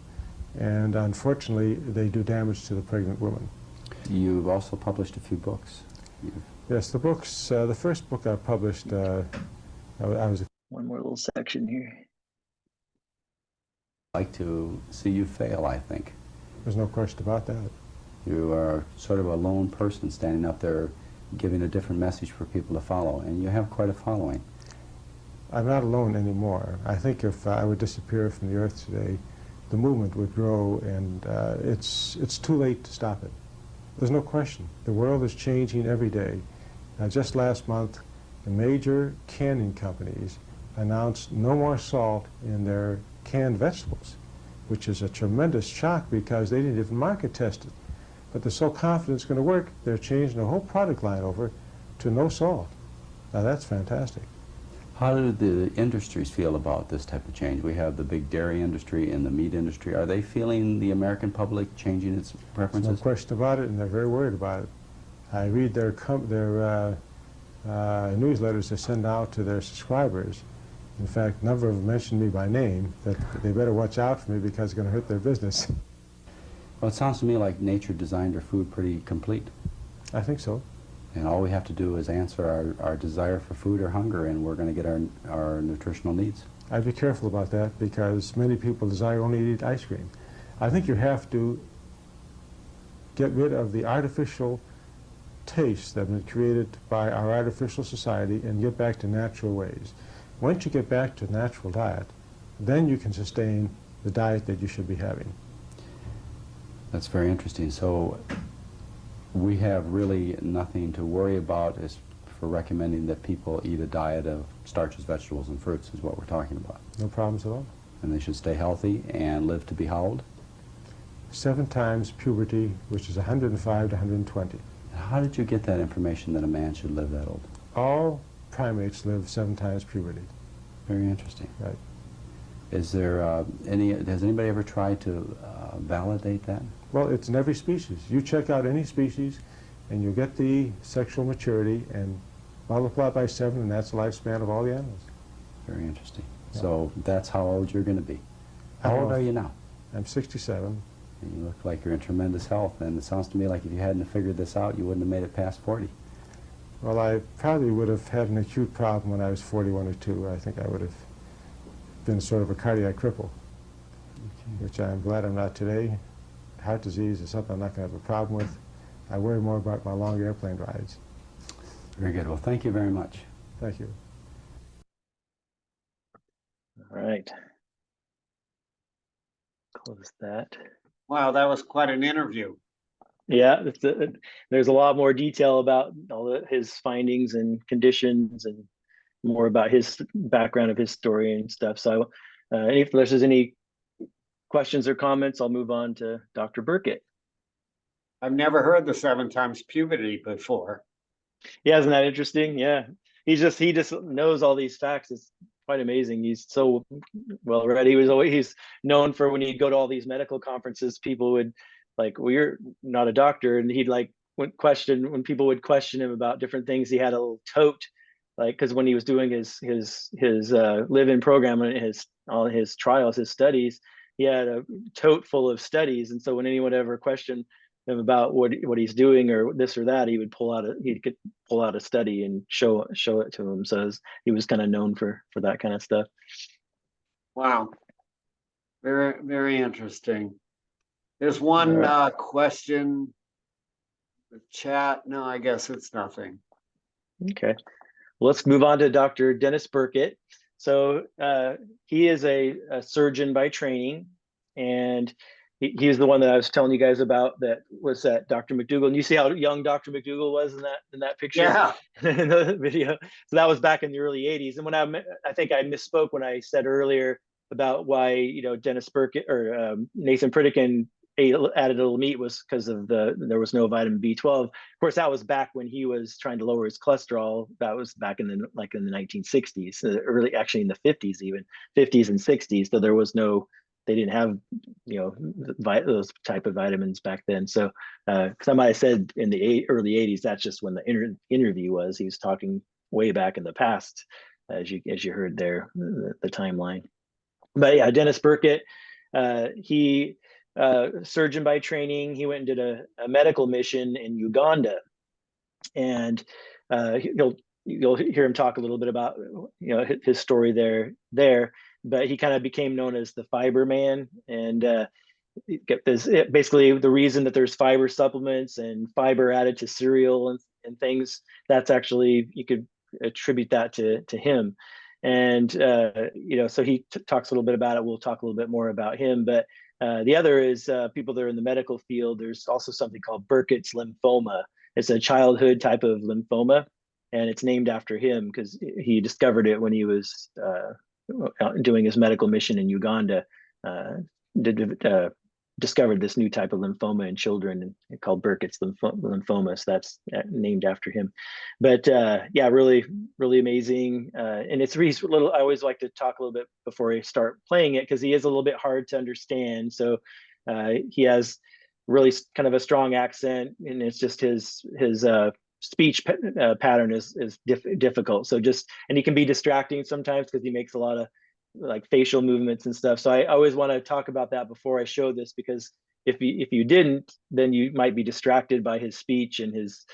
and unfortunately, they do damage to the pregnant woman. You've also published a few books. Yes, the books, the first book I published, I was... One more little section here. I'd like to see you fail, I think. There's no question about that. You are sort of a lone person standing up there giving a different message for people to follow, and you have quite a following. I'm not alone anymore. I think if I would disappear from the earth today, the movement would grow, and it's too late to stop it. There's no question. The world is changing every day. Just last month, the major canning companies announced no more salt in their canned vegetables, which is a tremendous shock because they didn't even market test it. But they're so confident it's going to work, they're changing the whole product line over to no salt. Now that's fantastic. How do the industries feel about this type of change? We have the big dairy industry and the meat industry. Are they feeling the American public changing its preferences? There's no question about it, and they're very worried about it. I read their newsletters they send out to their subscribers. In fact, a number of them mentioned me by name, that they better watch out for me because it's going to hurt their business. Well, it sounds to me like nature designed our food pretty complete. I think so. And all we have to do is answer our desire for food or hunger, and we're going to get our nutritional needs. I'd be careful about that because many people desire only to eat ice cream. I think you have to get rid of the artificial tastes that have been created by our artificial society and get back to natural ways. Once you get back to natural diet, then you can sustain the diet that you should be having. That's very interesting. So we have really nothing to worry about as for recommending that people eat a diet of starches, vegetables, and fruits is what we're talking about. No problems at all. And they should stay healthy and live to be how old? 7 times puberty, which is 105 to 120. How did you get that information that a man should live that old? All primates live 7 times puberty. Very interesting. Right. Is there has anybody ever tried to validate that? Well, it's in every species. You check out any species, and you get the sexual maturity and multiply by 7, and that's the lifespan of all the animals. Very interesting. Yeah. So that's how old you're going to be. How old are you now? I'm 67. And you look like you're in tremendous health, and it sounds to me like if you hadn't figured this out, you wouldn't have made it past 40. Well, I probably would have had an acute problem when I was 41 or 2. I think I would have been sort of a cardiac cripple, which I'm glad I'm not today. Heart disease is something I'm not going to have a problem with. I worry more about my long airplane rides. Very good. Well, thank you very much. Thank you. All right. Close that. Wow, that was quite an interview. Yeah, there's a lot more detail about his findings and conditions and more about his background of his story and stuff. So if there's any questions or comments, I'll move on to Dr. Burkett. I've never heard the 7 times puberty before. Yeah, isn't that interesting? Yeah, he just knows all these facts. It's quite amazing. He's so well read. He's known for when he'd go to all these medical conferences, people would like, well, you're not a doctor, and he'd like when people would question him about different things. He had a little tote, like, because when he was doing his live-in program and all his trials, his studies, he had a tote full of studies, and so when anyone ever questioned him about what he's doing or this or that, he could pull out a study and show it to him. So he was kind of known for that kind of stuff. Wow, very, very interesting. There's one question. The chat. No, I guess it's nothing. Okay, well, let's move on to Dr. Dennis Burkett. So he is a surgeon by training, and he was the one that I was telling you guys about. That was that Dr. McDougall. And you see how young Dr. McDougall was in that picture? Yeah. In the video. So that was back in the early 80s. And when I think I misspoke when I said earlier about why Dennis Burkett or Nathan Pritikin added a little meat was because of there was no vitamin B12. Of course, that was back when he was trying to lower his cholesterol. That was back in the 1960s, actually in the 50s, even 50s and 60s. So there was they didn't have those type of vitamins back then. So somebody said in the early 80s, that's just when the interview was. He was talking way back in the past, as you heard there, the timeline. But yeah, Dennis Burkett, he surgeon by training. He went and did a medical mission in Uganda, and you'll hear him talk a little bit about his story there. But he kind of became known as the Fiber Man, and basically the reason that there's fiber supplements and fiber added to cereal and things, that's actually, you could attribute that to him. And so he talks a little bit about it. We'll talk a little bit more about him, but the other is people that are in the medical field. There's also something called Burkitt's lymphoma. It's a childhood type of lymphoma, and it's named after him because he discovered it when he was doing his medical mission in Uganda. Discovered this new type of lymphoma in children called Burkitt's lymphoma. So that's named after him. But yeah, really, really amazing. And he's a little, I always like to talk a little bit before I start playing it, because he is a little bit hard to understand. So he has really kind of a strong accent, and it's just his speech pattern is difficult. So and he can be distracting sometimes because he makes a lot of like facial movements and stuff. So I always want to talk about that before I show this, because if you didn't, then you might be distracted by his speech and his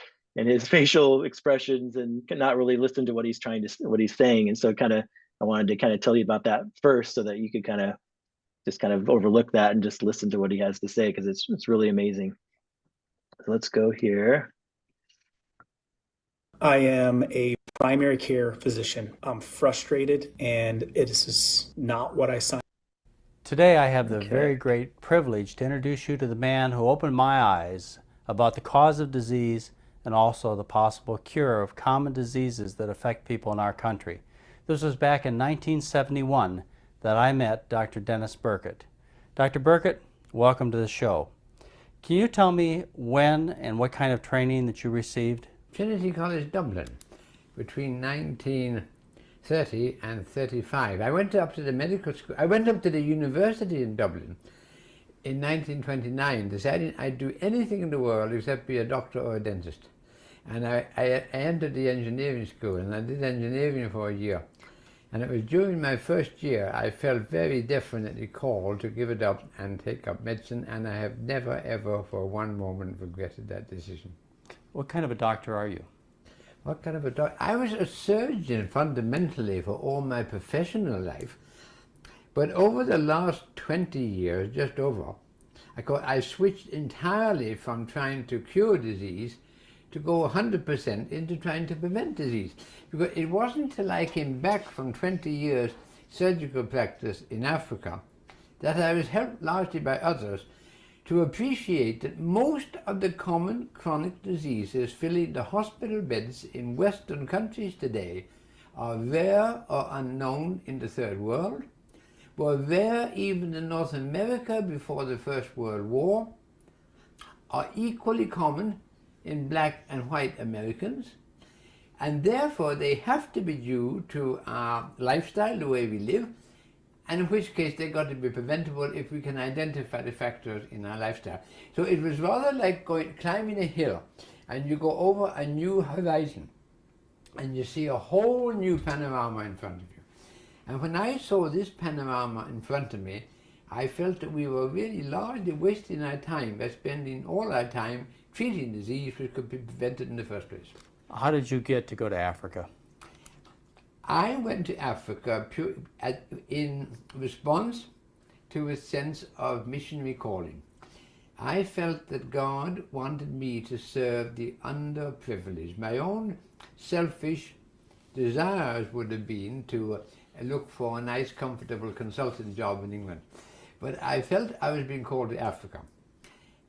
facial expressions and not really listen to what he's saying. And so I wanted to kind of tell you about that first, so that you could kind of overlook that and just listen to what he has to say, because it's really amazing. So let's go here. I am a primary care physician. I'm frustrated, and it is not what I signed. Today I have the very great privilege to introduce you to the man who opened my eyes about the cause of disease and also the possible cure of common diseases that affect people in our country. This was back in 1971 that I met Dr. Dennis Burkett. Dr. Burkett, welcome to the show. Can you tell me when and what kind of training that you received? Trinity College Dublin, between 1930 and 35. I went up to the medical school. I went up to the university in Dublin in 1929 decided I'd do anything in the world except be a doctor or a dentist. And I entered the engineering school, and I did engineering for a year. And it was during my first year I felt very definitely called to give it up and take up medicine, and I have never ever for one moment regretted that decision. What kind of a doctor are you? What kind of a doctor? I was a surgeon fundamentally for all my professional life, but over the last 20 years, just over, I switched entirely from trying to cure disease to go 100% into trying to prevent disease. Because it wasn't until I came back from 20 years surgical practice in Africa that I was helped largely by others to appreciate that most of the common chronic diseases filling the hospital beds in Western countries today are rare or unknown in the Third World, were rare even in North America before the First World War, are equally common in black and white Americans, and therefore they have to be due to our lifestyle, the way we live, and in which case they got to be preventable if we can identify the factors in our lifestyle. So it was rather like climbing a hill, and you go over a new horizon, and you see a whole new panorama in front of you. And when I saw this panorama in front of me, I felt that we were really largely wasting our time by spending all our time treating disease which could be prevented in the first place. How did you get to go to Africa? I went to Africa in response to a sense of missionary calling. I felt that God wanted me to serve the underprivileged. My own selfish desires would have been to look for a nice, comfortable consultant job in England. But I felt I was being called to Africa.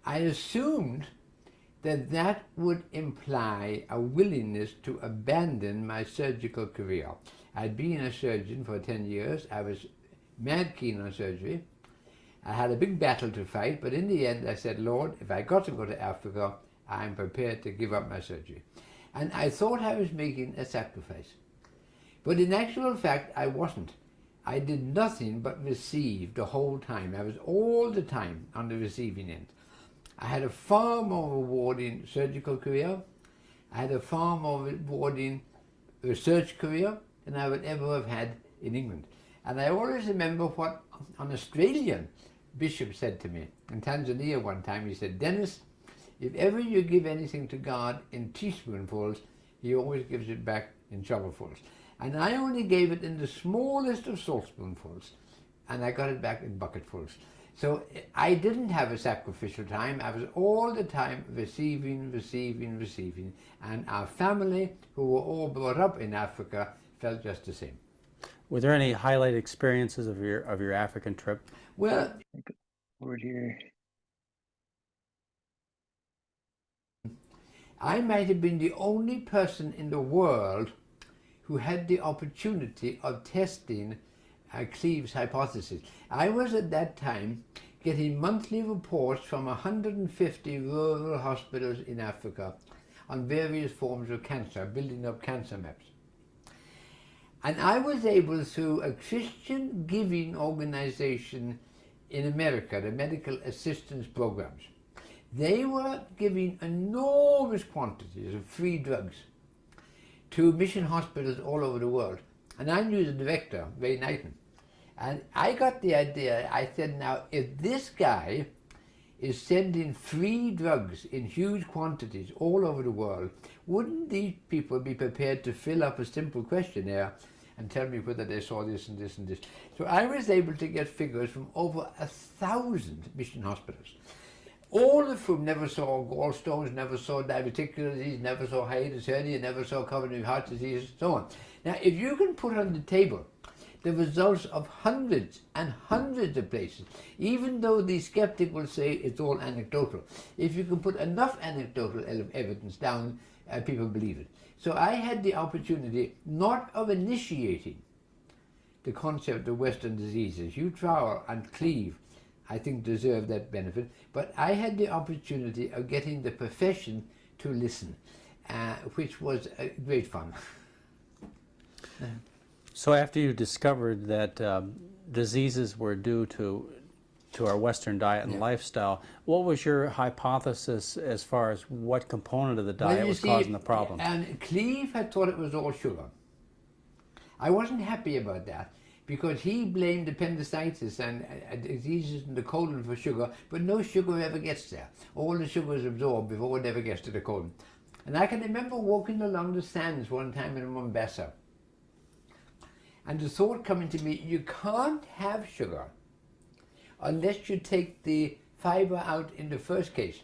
I assumed that that would imply a willingness to abandon my surgical career. I'd been a surgeon for 10 years. I was mad keen on surgery. I had a big battle to fight, but in the end I said, Lord, if I got to go to Africa, I'm prepared to give up my surgery. And I thought I was making a sacrifice. But in actual fact, I wasn't. I did nothing but receive the whole time. I was all the time on the receiving end. I had a far more rewarding surgical career. I had a far more rewarding research career than I would ever have had in England. And I always remember what an Australian bishop said to me in Tanzania one time. He said, Dennis, if ever you give anything to God in teaspoonfuls, he always gives it back in shovelfuls. And I only gave it in the smallest of saltspoonfuls, and I got it back in bucketfuls. So I didn't have a sacrificial time. I was all the time receiving, receiving, receiving. And our family, who were all brought up in Africa, felt just the same. Were there any highlight experiences of your African trip? Well, word here. I might have been the only person in the world who had the opportunity of testing Cleve's hypothesis. I was at that time getting monthly reports from 150 rural hospitals in Africa on various forms of cancer, building up cancer maps. And I was able, through a Christian giving organization in America, the Medical Assistance Programs, they were giving enormous quantities of free drugs to mission hospitals all over the world. And I knew the director, Ray Knighton. And I got the idea, I said, now, if this guy is sending free drugs in huge quantities all over the world, wouldn't these people be prepared to fill up a simple questionnaire and tell me whether they saw this and this and this? So I was able to get figures from over 1,000 mission hospitals. All of whom never saw gallstones, never saw diverticular disease, never saw hiatus hernia, never saw coronary heart disease, so on. Now, if you can put on the table the results of hundreds and hundreds of places, even though the skeptic will say it's all anecdotal, if you can put enough anecdotal evidence down, people believe it. So I had the opportunity not of initiating the concept of Western diseases. Hugh Trowell and Cleve, I think, deserve that benefit, but I had the opportunity of getting the profession to listen, which was great fun. So after you discovered that diseases were due to to our Western diet and lifestyle. What was your hypothesis as far as what component of the diet was causing the problem? And Cleve had thought it was all sugar. I wasn't happy about that because he blamed appendicitis and diseases in the colon for sugar, but no sugar ever gets there. All the sugar is absorbed before it ever gets to the colon. And I can remember walking along the sands one time in Mombasa, and the thought coming to me, you can't have sugar unless you take the fiber out in the first case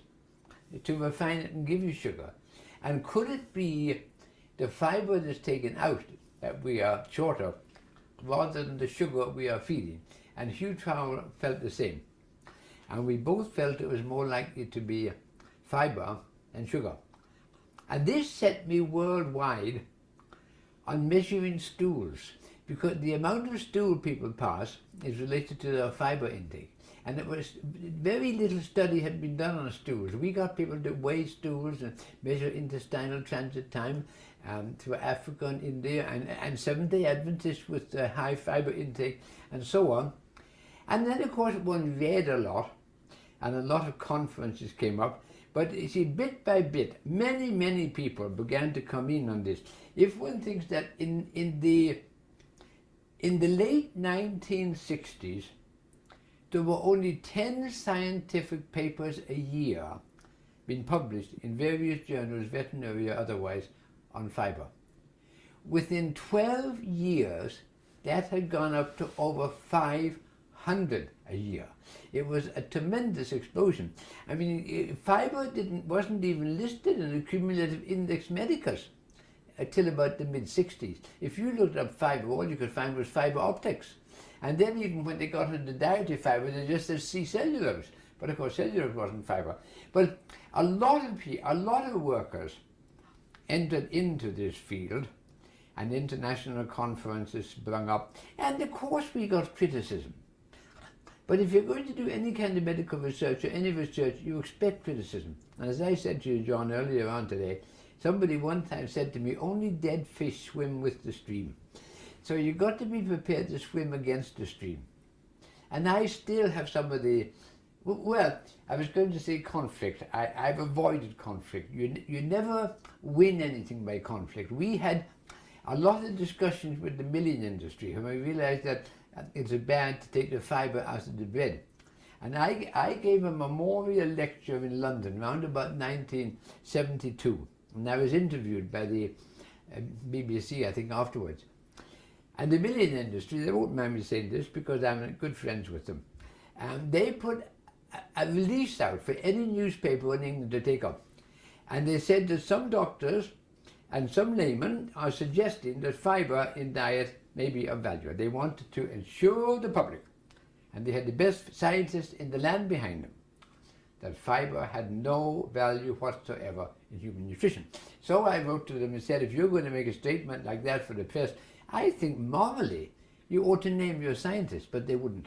to refine it and give you sugar. And could it be the fiber that's taken out that we are short of rather than the sugar we are feeding? And Hugh Trowell felt the same. And we both felt it was more likely to be fiber than sugar. And this set me worldwide on measuring stools, because the amount of stool people pass is related to their fiber intake. And it was very little study had been done on stools. We got people to weigh stools and measure intestinal transit time to Africa and India, and Seventh-day Adventists with high fiber intake and so on. And then of course one read a lot, and a lot of conferences came up. But you see, bit by bit, many people began to come in on this. If one thinks that in the late 1960s, there were only 10 scientific papers a year being published in various journals, veterinary or otherwise, on fiber. Within 12 years, that had gone up to over 500 a year. It was a tremendous explosion. I mean, fiber wasn't even listed in the cumulative index medicus until about the mid-60s. If you looked up fiber, all you could find was fiber optics. And then even when they got into dietary fiber, they just said C-cellulose. But of course, cellulose wasn't fiber. But a lot of workers entered into this field, and international conferences sprung up. And of course, we got criticism. But if you're going to do any kind of medical research or any research, you expect criticism. And as I said to you, John, earlier on today, somebody one time said to me, only dead fish swim with the stream. So you've got to be prepared to swim against the stream. And I still have some of the, well, I was going to say conflict. I've avoided conflict. You never win anything by conflict. We had a lot of discussions with the milling industry, when we realized that it's bad to take the fiber out of the bread. And I gave a memorial lecture in London around about 1972. And I was interviewed by the BBC, I think, afterwards. And the milling industry, they won't mind me saying this because I'm good friends with them. And they put a release out for any newspaper in England to take up. And they said that some doctors and some laymen are suggesting that fiber in diet may be of value. They wanted to ensure the public, and they had the best scientists in the land behind them, that fiber had no value whatsoever in human nutrition. So I wrote to them and said, if you're going to make a statement like that for the press, I think morally you ought to name your scientists, but they wouldn't.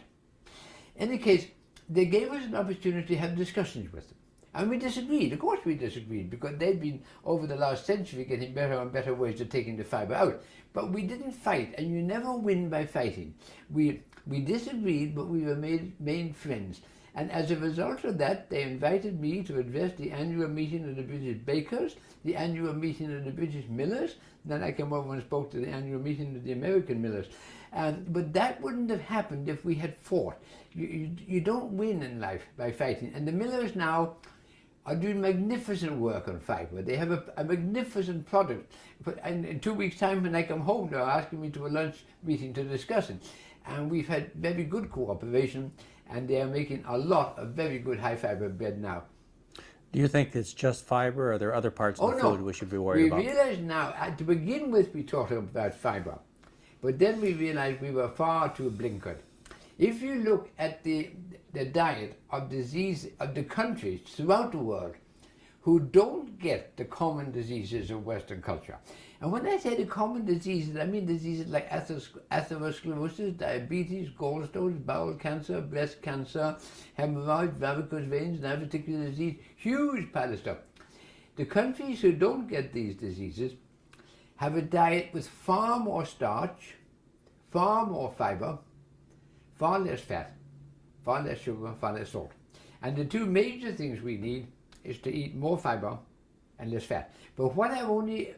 In any case, they gave us an opportunity to have discussions with them. And we disagreed. Of course we disagreed, because they'd been, over the last century, getting better and better ways of taking the fiber out. But we didn't fight, and you never win by fighting. We disagreed, but we remained friends. And as a result of that, they invited me to address the annual meeting of the British Bakers, the annual meeting of the British Millers. Then I came over and spoke to the annual meeting of the American Millers. But that wouldn't have happened if we had fought. You don't win in life by fighting. And the Millers now are doing magnificent work on fiber. They have a magnificent product. And in 2 weeks' time, when I come home, they're asking me to a lunch meeting to discuss it. And we've had very good cooperation, and they are making a lot of very good high fiber bread now. Do you think it's just fiber, or are there other parts of the food we should be worried about? We realize now, to begin with, we talked about fiber, but then we realized we were far too blinkered. If you look at the diet of disease of the countries throughout the world who don't get the common diseases of Western culture, and when I say the common diseases, I mean diseases like atherosclerosis, diabetes, gallstones, bowel cancer, breast cancer, hemorrhoids, varicose veins, diverticular disease, huge pile of stuff. The countries who don't get these diseases have a diet with far more starch, far more fiber, far less fat, far less sugar, far less salt. And the two major things we need is to eat more fiber and less fat. But what I've only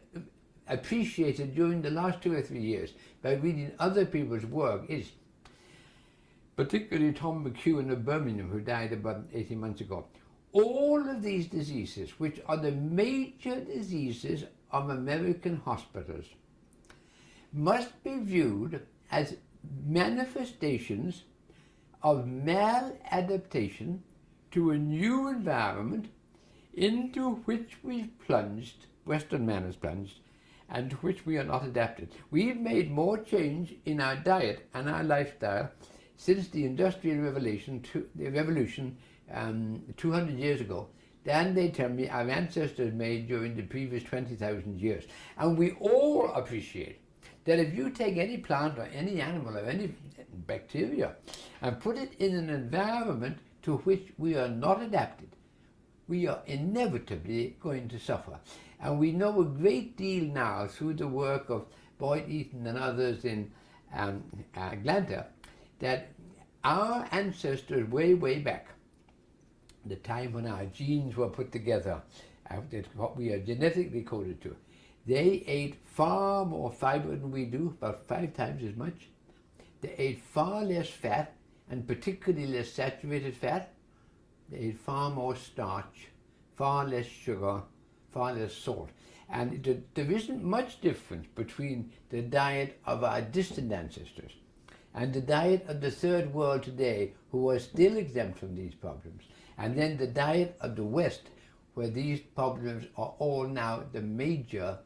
appreciated during the last 2 or 3 years by reading other people's work is, particularly Tom McEwen of Birmingham, who died about 18 months ago, all of these diseases, which are the major diseases of American hospitals, must be viewed as manifestations of maladaptation to a new environment into which we've plunged, Western man has plunged, and to which we are not adapted. We've made more change in our diet and our lifestyle since the Industrial Revolution, 200 years ago, than they tell me our ancestors made during the previous 20,000 years. And we all appreciate that if you take any plant or any animal or any bacteria and put it in an environment to which we are not adapted, we are inevitably going to suffer. And we know a great deal now through the work of Boyd Eaton and others in Atlanta, that our ancestors way back, the time when our genes were put together, what we are genetically coded to, they ate far more fiber than we do, about 5 times as much. They ate far less fat, and particularly less saturated fat. They ate far more starch, far less sugar, far less salt. And there isn't much difference between the diet of our distant ancestors and the diet of the third world today, who are still exempt from these problems, and then the diet of the West, where these problems are all now the major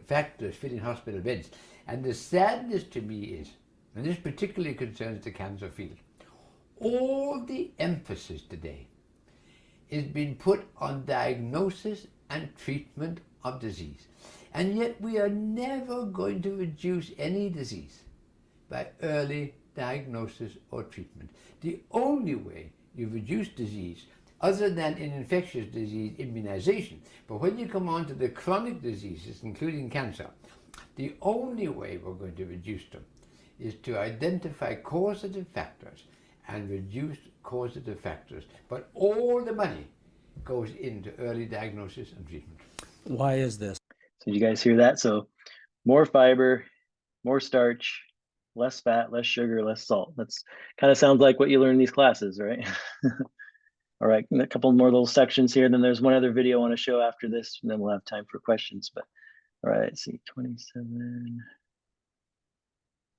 factors filling hospital beds. And the sadness to me is, and this particularly concerns the cancer field, all the emphasis today is being put on diagnosis and treatment of disease. And yet we are never going to reduce any disease by early diagnosis or treatment. The only way you reduce disease, other than in infectious disease immunization, but when you come on to the chronic diseases, including cancer, the only way we're going to reduce them is to identify causative factors and reduce causative factors. But all the money goes into early diagnosis and treatment. Why is this? So did you guys hear that? So more fiber, more starch, less fat, less sugar, less salt. That's kind of sounds like what you learn in these classes, right? All right, a couple more little sections here. Then there's one other video I want to show after this, and then we'll have time for questions. But all right, let's see, 27,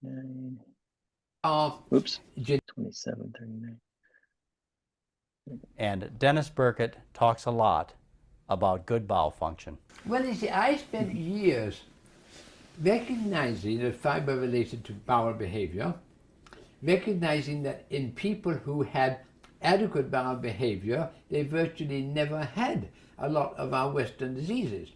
9. Oops, 27, 39. And Dennis Burkitt talks a lot about good bowel function. Well, you see, I spent years recognizing that fiber related to bowel behavior, recognizing that in people who had adequate bowel behavior, they virtually never had a lot of our Western diseases.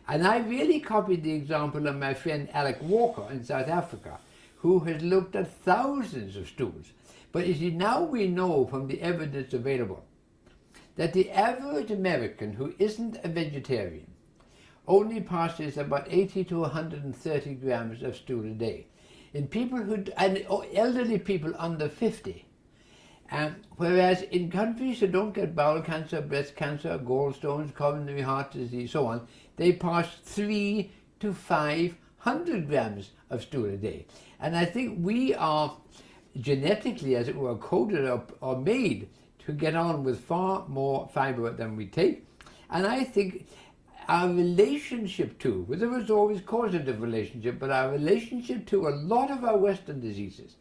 And I really copied the example of my friend Alec Walker in South Africa, who has looked at thousands of stools. But you see, now we know from the evidence available that the average American who isn't a vegetarian only passes about 80 to 130 grams of stool a day. In people who, and elderly people under 50, whereas in countries who don't get bowel cancer, breast cancer, gallstones, coronary heart disease, so on, they pass 3 to 500 grams of stool a day. And I think we are genetically, as it were, coded up or made to get on with far more fiber than we take. And I think our relationship to, well, there was always causative relationship, but our relationship to a lot of our Western diseases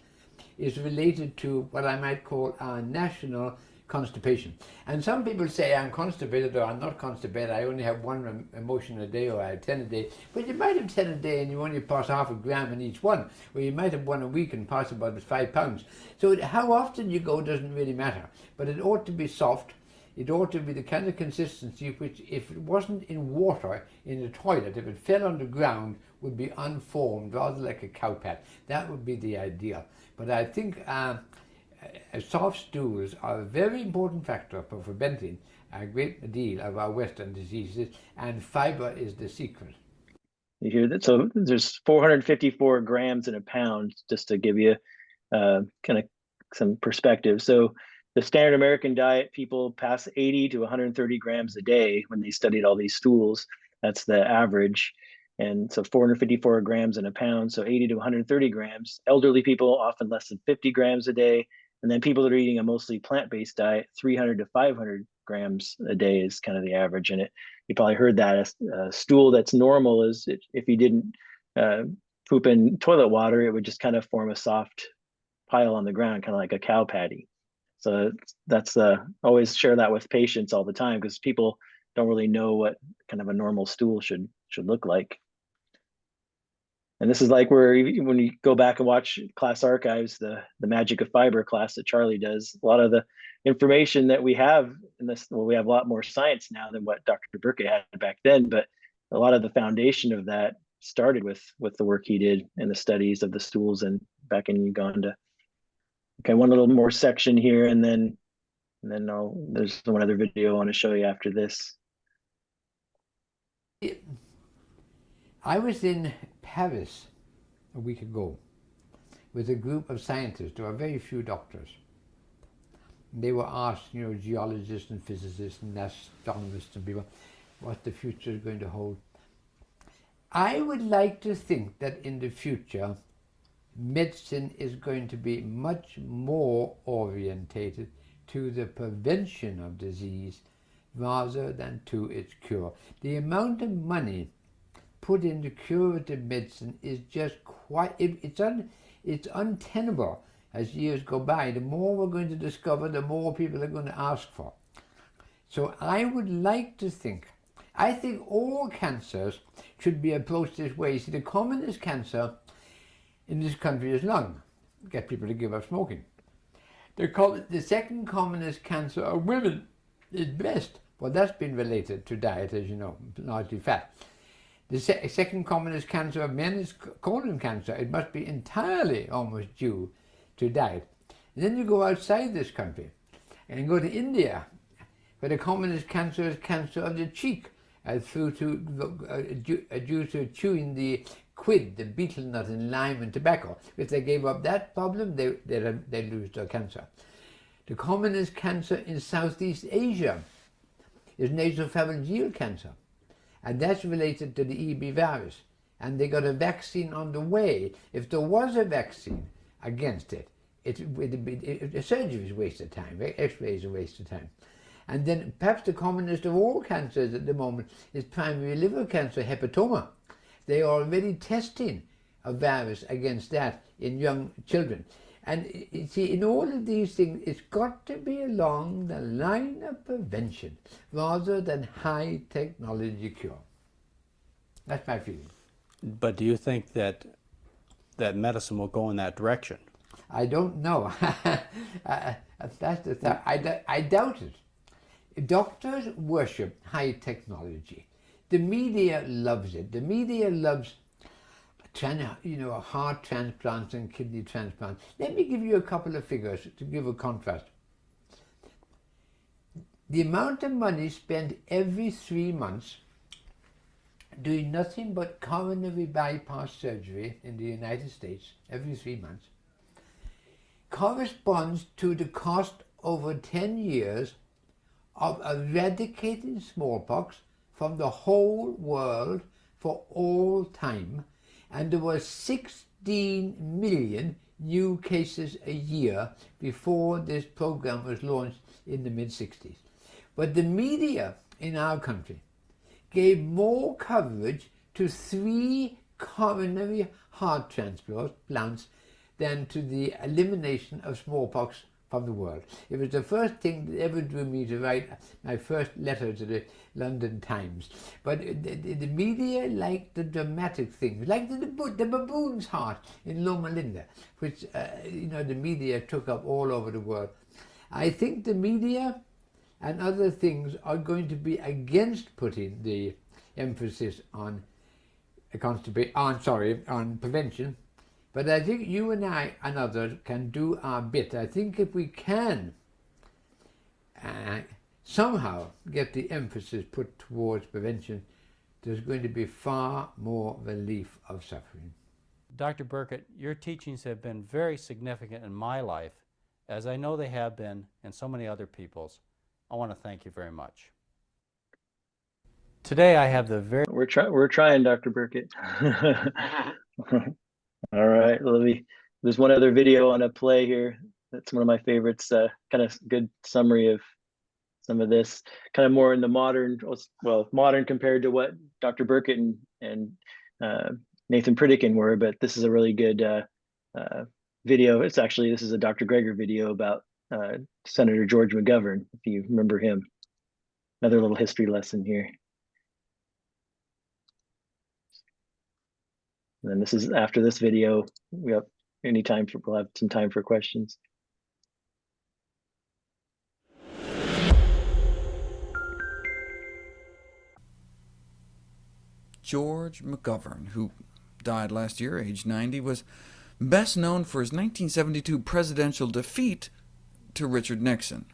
is related to what I might call our national constipation. And some people say I'm constipated or I'm not constipated, I only have 1 emotion a day or I have 10 a day. But you might have 10 a day and you only pass half a gram in each one, or you might have 1 a week and pass about 5 pounds. So how often you go doesn't really matter, but it ought to be soft. It ought to be the kind of consistency which, if it wasn't in water in the toilet, if it fell on the ground, would be unformed, rather like a cow pat. That would be the ideal. But I think soft stools are a very important factor for preventing a great deal of our Western diseases, and fiber is the secret. You hear that? So there's 454 grams in a pound, just to give you kind of some perspective. So the standard American diet, people pass 80 to 130 grams a day when they studied all these stools. That's the average. And so 454 grams in a pound, so 80 to 130 grams. Elderly people, often less than 50 grams a day. And then people that are eating a mostly plant-based diet, 300 to 500 grams a day is kind of the average. And you probably heard that a stool that's normal is if you didn't poop in toilet water, it would just kind of form a soft pile on the ground, kind of like a cow patty. So that's always share that with patients all the time, because people don't really know what kind of a normal stool should look like. And this is like where when you go back and watch class archives, the Magic of Fiber class that Charlie does, a lot of the information that we have in this, well, we have a lot more science now than what Dr. Burkett had back then, but a lot of the foundation of that started with the work he did in the studies of the stools and back in Uganda. Okay, one little more section here, and then there's one other video I want to show you after this. I was in Paris a week ago with a group of scientists. There were very few doctors. They were asked, geologists and physicists and astronomers and people, what the future is going to hold. I would like to think that in the future, medicine is going to be much more orientated to the prevention of disease rather than to its cure. The amount of money put into curative medicine is just it's untenable as years go by. The more we're going to discover, the more people are going to ask for. So I would like to think, I think all cancers should be approached this way. See, the commonest cancer in this country is lung. Get people to give up smoking. The second commonest cancer of women is breast. Well, that's been related to diet, as you know, largely fat. The second commonest cancer of men is colon cancer. It must be entirely almost due to diet. And then you go outside this country and go to India, where the commonest cancer is cancer of the cheek, due to chewing the quid, the betel nut in lime and tobacco. If they gave up that problem, they'd lose their cancer. The commonest cancer in Southeast Asia is nasopharyngeal cancer. And that's related to the EB virus. And they got a vaccine on the way. If there was a vaccine against it, surgery is a waste of time, X-ray is a waste of time. And then perhaps the commonest of all cancers at the moment is primary liver cancer, hepatoma. They are already testing a virus against that in young children. And you see, in all of these things, it's got to be along the line of prevention rather than high technology cure. That's my feeling. But do you think that medicine will go in that direction? I don't know. That's the thing. I doubt it. Doctors worship high technology. The media loves it. The media loves heart transplants and kidney transplants. Let me give you a couple of figures to give a contrast. The amount of money spent every 3 months doing nothing but coronary bypass surgery in the United States every 3 months corresponds to the cost over 10 years of eradicating smallpox from the whole world for all time. And there were 16 million new cases a year before this program was launched in the mid-60s. But the media in our country gave more coverage to 3 coronary heart transplants than to the elimination of smallpox from the world. It was the first thing that ever drew me to write my first letter to the London Times. But the media liked the dramatic things, like the baboon's heart in Loma Linda, which the media took up all over the world. I think the media and other things are going to be against putting the emphasis on prevention. But I think you and I and others can do our bit. I think if we can somehow get the emphasis put towards prevention, there's going to be far more relief of suffering. Dr. Burkett, your teachings have been very significant in my life as I know they have been in so many other people's, I want to thank you very much. Today I have the very... We're trying, Dr. Burkett. All right, there's one other video on a play here. That's one of my favorites, kind of good summary of some of this, kind of more in the modern, well, modern compared to what Dr. Burkett and Nathan Pritikin were, but this is a really good video. This is a Dr. Greger video about Senator George McGovern, if you remember him. Another little history lesson here. And then this is after this video. We'll have some time for questions. George McGovern, who died last year, age 90, was best known for his 1972 presidential defeat to Richard Nixon.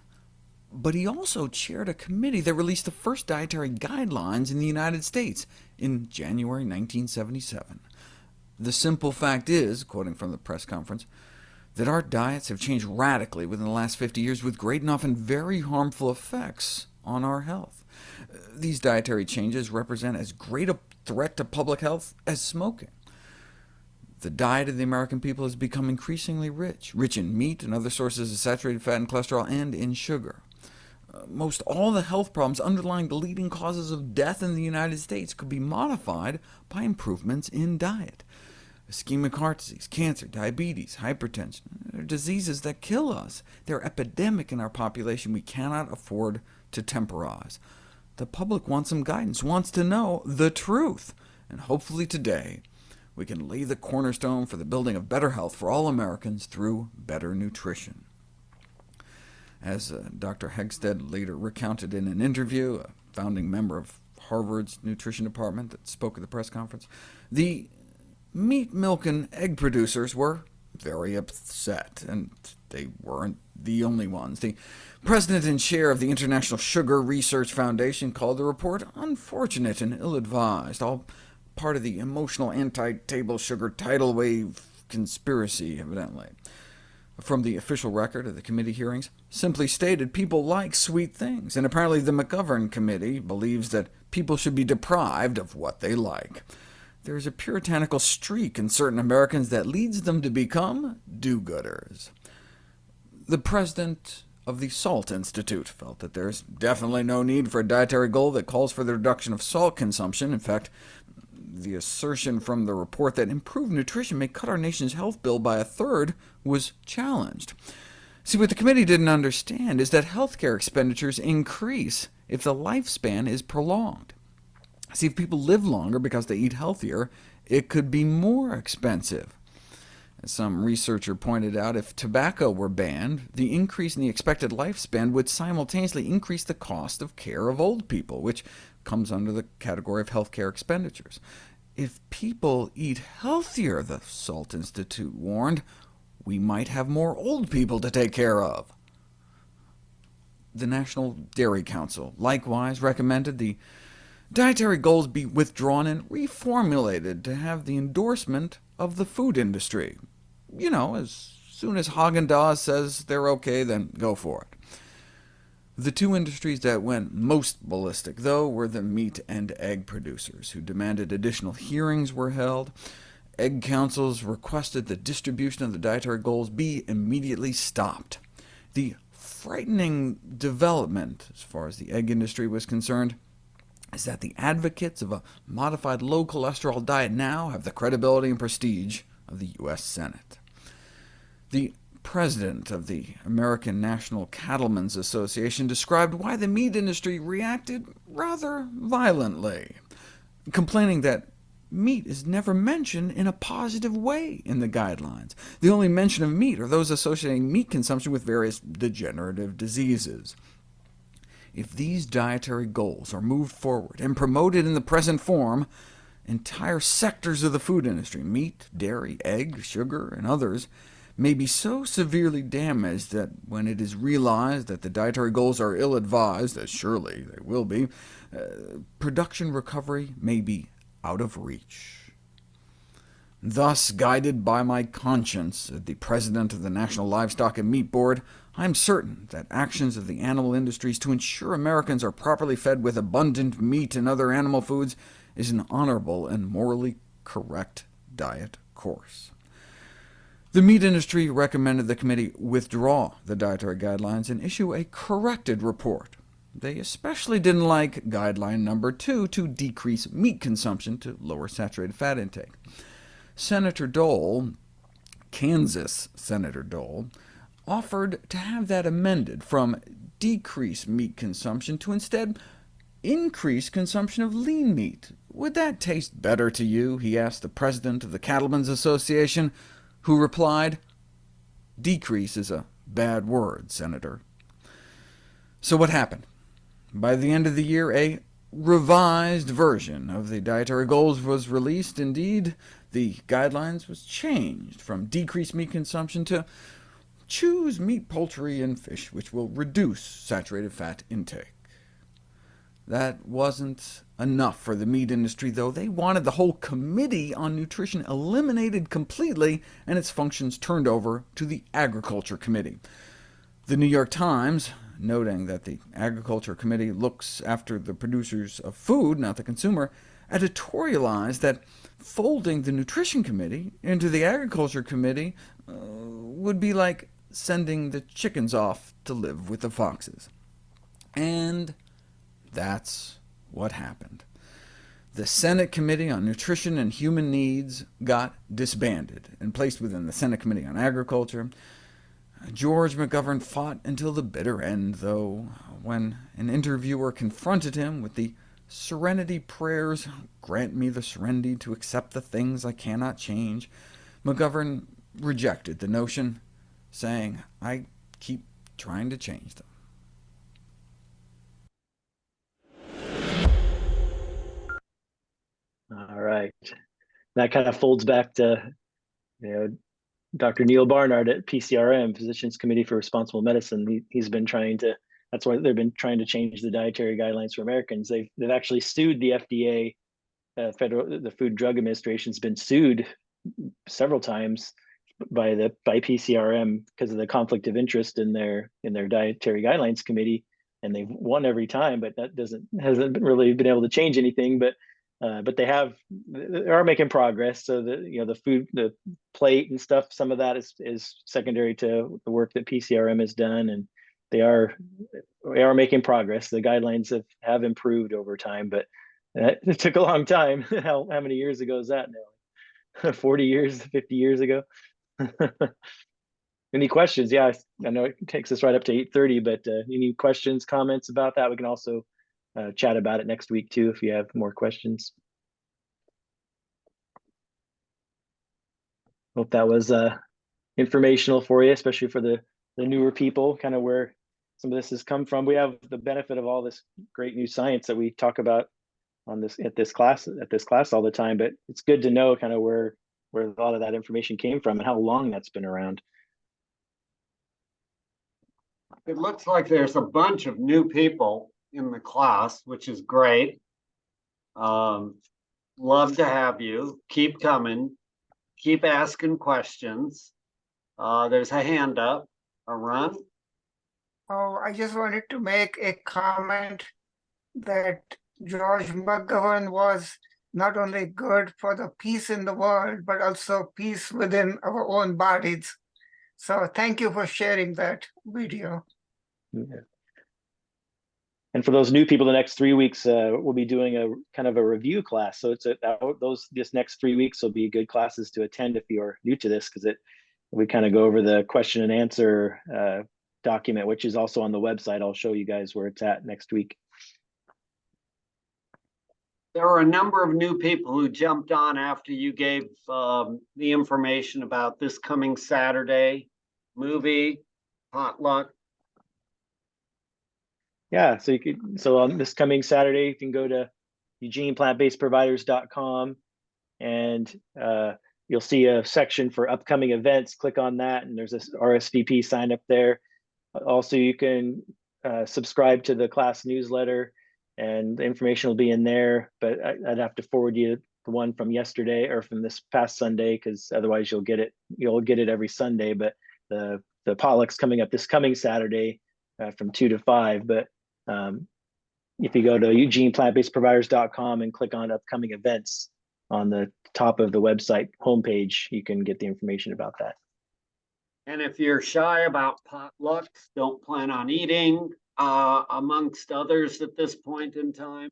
But he also chaired a committee that released the first dietary guidelines in the United States in January 1977. The simple fact is, quoting from the press conference, that our diets have changed radically within the last 50 years with great and often very harmful effects on our health. These dietary changes represent as great a threat to public health as smoking. The diet of the American people has become increasingly rich in meat and other sources of saturated fat and cholesterol, and in sugar. Most all the health problems underlying the leading causes of death in the United States could be modified by improvements in diet. Ischemic heart disease, cancer, diabetes, hypertension are diseases that kill us. They're epidemic in our population. We cannot afford to temporize. The public wants some guidance, wants to know the truth, and hopefully today we can lay the cornerstone for the building of better health for all Americans through better nutrition. As Dr. Hegsted later recounted in an interview, a founding member of Harvard's nutrition department that spoke at the press conference, the meat, milk, and egg producers were very upset, and they weren't the only ones. The president and chair of the International Sugar Research Foundation called the report unfortunate and ill-advised, all part of the emotional anti-table sugar tidal wave conspiracy, evidently. From the official record of the committee hearings, simply stated, people like sweet things, and apparently the McGovern Committee believes that people should be deprived of what they like. There's a puritanical streak in certain Americans that leads them to become do-gooders. The president of the Salt Institute felt that there's definitely no need for a dietary goal that calls for the reduction of salt consumption. In fact, the assertion from the report that improved nutrition may cut our nation's health bill by 1/3 was challenged. See, what the committee didn't understand is that healthcare expenditures increase if the lifespan is prolonged. See, if people live longer because they eat healthier, it could be more expensive. As some researcher pointed out, if tobacco were banned, the increase in the expected lifespan would simultaneously increase the cost of care of old people, which comes under the category of healthcare expenditures. If people eat healthier, the Salt Institute warned, we might have more old people to take care of. The National Dairy Council likewise recommended the dietary goals be withdrawn and reformulated to have the endorsement of the food industry. You know, as soon as Haagen-Dazs says they're OK, then go for it. The two industries that went most ballistic, though, were the meat and egg producers, who demanded additional hearings were held. Egg councils requested the distribution of the dietary goals be immediately stopped. The frightening development, as far as the egg industry was concerned, is that the advocates of a modified low-cholesterol diet now have the credibility and prestige of the U.S. Senate. The president of the American National Cattlemen's Association described why the meat industry reacted rather violently, complaining that meat is never mentioned in a positive way in the guidelines. The only mention of meat are those associating meat consumption with various degenerative diseases. If these dietary goals are moved forward and promoted in the present form, entire sectors of the food industry, meat, dairy, egg, sugar, and others, may be so severely damaged that when it is realized that the dietary goals are ill-advised, as surely they will be, production recovery may be out of reach. Thus, guided by my conscience as the president of the National Livestock and Meat Board, I am certain that actions of the animal industries to ensure Americans are properly fed with abundant meat and other animal foods is an honorable and morally correct diet course. The meat industry recommended the committee withdraw the dietary guidelines and issue a corrected report. They especially didn't like guideline number 2 to decrease meat consumption to lower saturated fat intake. Senator Dole, Kansas Senator Dole, offered to have that amended from decrease meat consumption to instead increase consumption of lean meat. Would that taste better to you? He asked the president of the Cattlemen's Association, who replied, "Decrease is a bad word, Senator." So what happened? By the end of the year, a revised version of the dietary goals was released. Indeed, the guidelines was changed from decrease meat consumption to choose meat, poultry, and fish, which will reduce saturated fat intake. That wasn't enough for the meat industry, though. They wanted the whole Committee on Nutrition eliminated completely and its functions turned over to the Agriculture Committee. The New York Times, noting that the Agriculture Committee looks after the producers of food, not the consumer, editorialized that folding the Nutrition Committee into the Agriculture Committee would be like sending the chickens off to live with the foxes. And that's what happened. The Senate Committee on Nutrition and Human Needs got disbanded and placed within the Senate Committee on Agriculture. George McGovern fought until the bitter end, though, when an interviewer confronted him with the serenity prayers, "Grant me the serenity to accept the things I cannot change," McGovern rejected the notion, saying, "I keep trying to change them." All right. That kind of folds back to Dr. Neil Barnard at PCRM, Physicians Committee for Responsible Medicine. He's been trying to, that's why they've been trying to change the dietary guidelines for Americans. They've actually sued the FDA, the Food and Drug Administration's been sued several times by PCRM because of the conflict of interest in their dietary guidelines committee, and they've won every time, but that hasn't really been able to change anything. But they are making progress. So the plate and stuff, some of that is secondary to the work that PCRM has done, and they are making progress. The guidelines have improved over time, but it took a long time. How many years ago is that now? 40 years, 50 years ago? Any questions? Yeah, I know it takes us right up to 8:30, but any questions, comments about that? We can also chat about it next week too if you have more questions. Hope that was informational for you, especially for the newer people, kind of where some of this has come from. We have the benefit of all this great new science that we talk about on this class all the time, but it's good to know kind of where a lot of that information came from and how long that's been around. It looks like there's a bunch of new people in the class, which is great. Love to have you. Keep coming. Keep asking questions. There's a hand up. Arun? Oh, I just wanted to make a comment that George McGovern was not only good for the peace in the world, but also peace within our own bodies. So thank you for sharing that video. Yeah. And for those new people, the next 3 weeks, we'll be doing a kind of a review class. So this next 3 weeks will be good classes to attend if you're new to this, because we kind of go over the question and answer document, which is also on the website. I'll show you guys where it's at next week. There were a number of new people who jumped on after you gave the information about this coming Saturday movie potluck. Yeah, so on this coming Saturday, you can go to eugeneplantbasedproviders.com and you'll see a section for upcoming events. Click on that, and there's this RSVP sign up there. Also, you can subscribe to the class newsletter, and the information will be in there, but I'd have to forward you the one from yesterday or from this past Sunday, because otherwise you'll get it every Sunday. But the potluck's coming up this coming Saturday from 2 to 5. But if you go to eugeneplantbasedproviders.com and click on upcoming events on the top of the website homepage, you can get the information about that. And if you're shy about potlucks, don't plan on eating, amongst others at this point in time,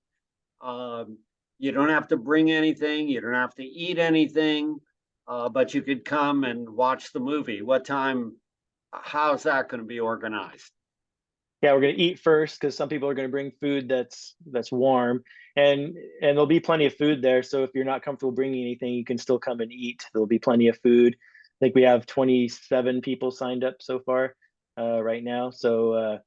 you don't have to bring anything, you don't have to eat anything, but you could come and watch the movie. What time, how's that going to be organized? Yeah, we're going to eat first because some people are going to bring food that's warm, and there'll be plenty of food there. So if you're not comfortable bringing anything, you can still come and eat. There'll be plenty of food. I think we have 27 people signed up so far right now. So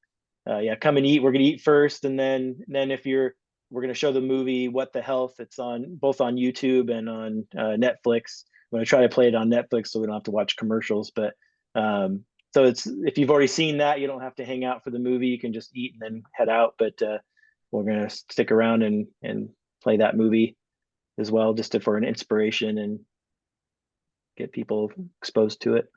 yeah, come and eat. We're going to eat first, and then we're going to show the movie What the Health. It's both on YouTube and on Netflix. I'm going to try to play it on Netflix so we don't have to watch commercials. But so if you've already seen that, you don't have to hang out for the movie. You can just eat and then head out. But we're going to stick around and play that movie as well, just for an inspiration and get people exposed to it.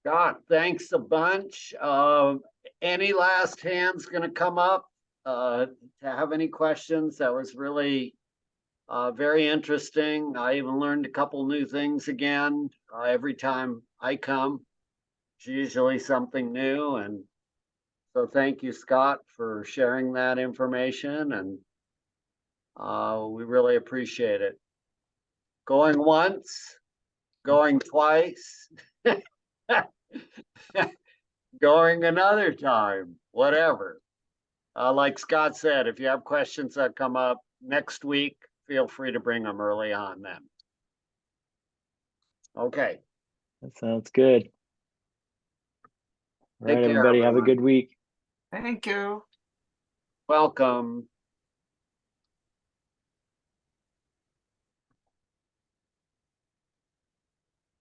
Scott, thanks a bunch. Any last hands going to come up to have any questions? That was really very interesting. I even learned a couple new things again every time I come. It's usually something new. And so thank you, Scott, for sharing that information. And we really appreciate it. Going once, going twice, going another time, whatever. Like Scott said, if you have questions that come up next week, feel free to bring them early on then. Okay. That sounds good. All right, everybody, have a good week. Thank you. Welcome.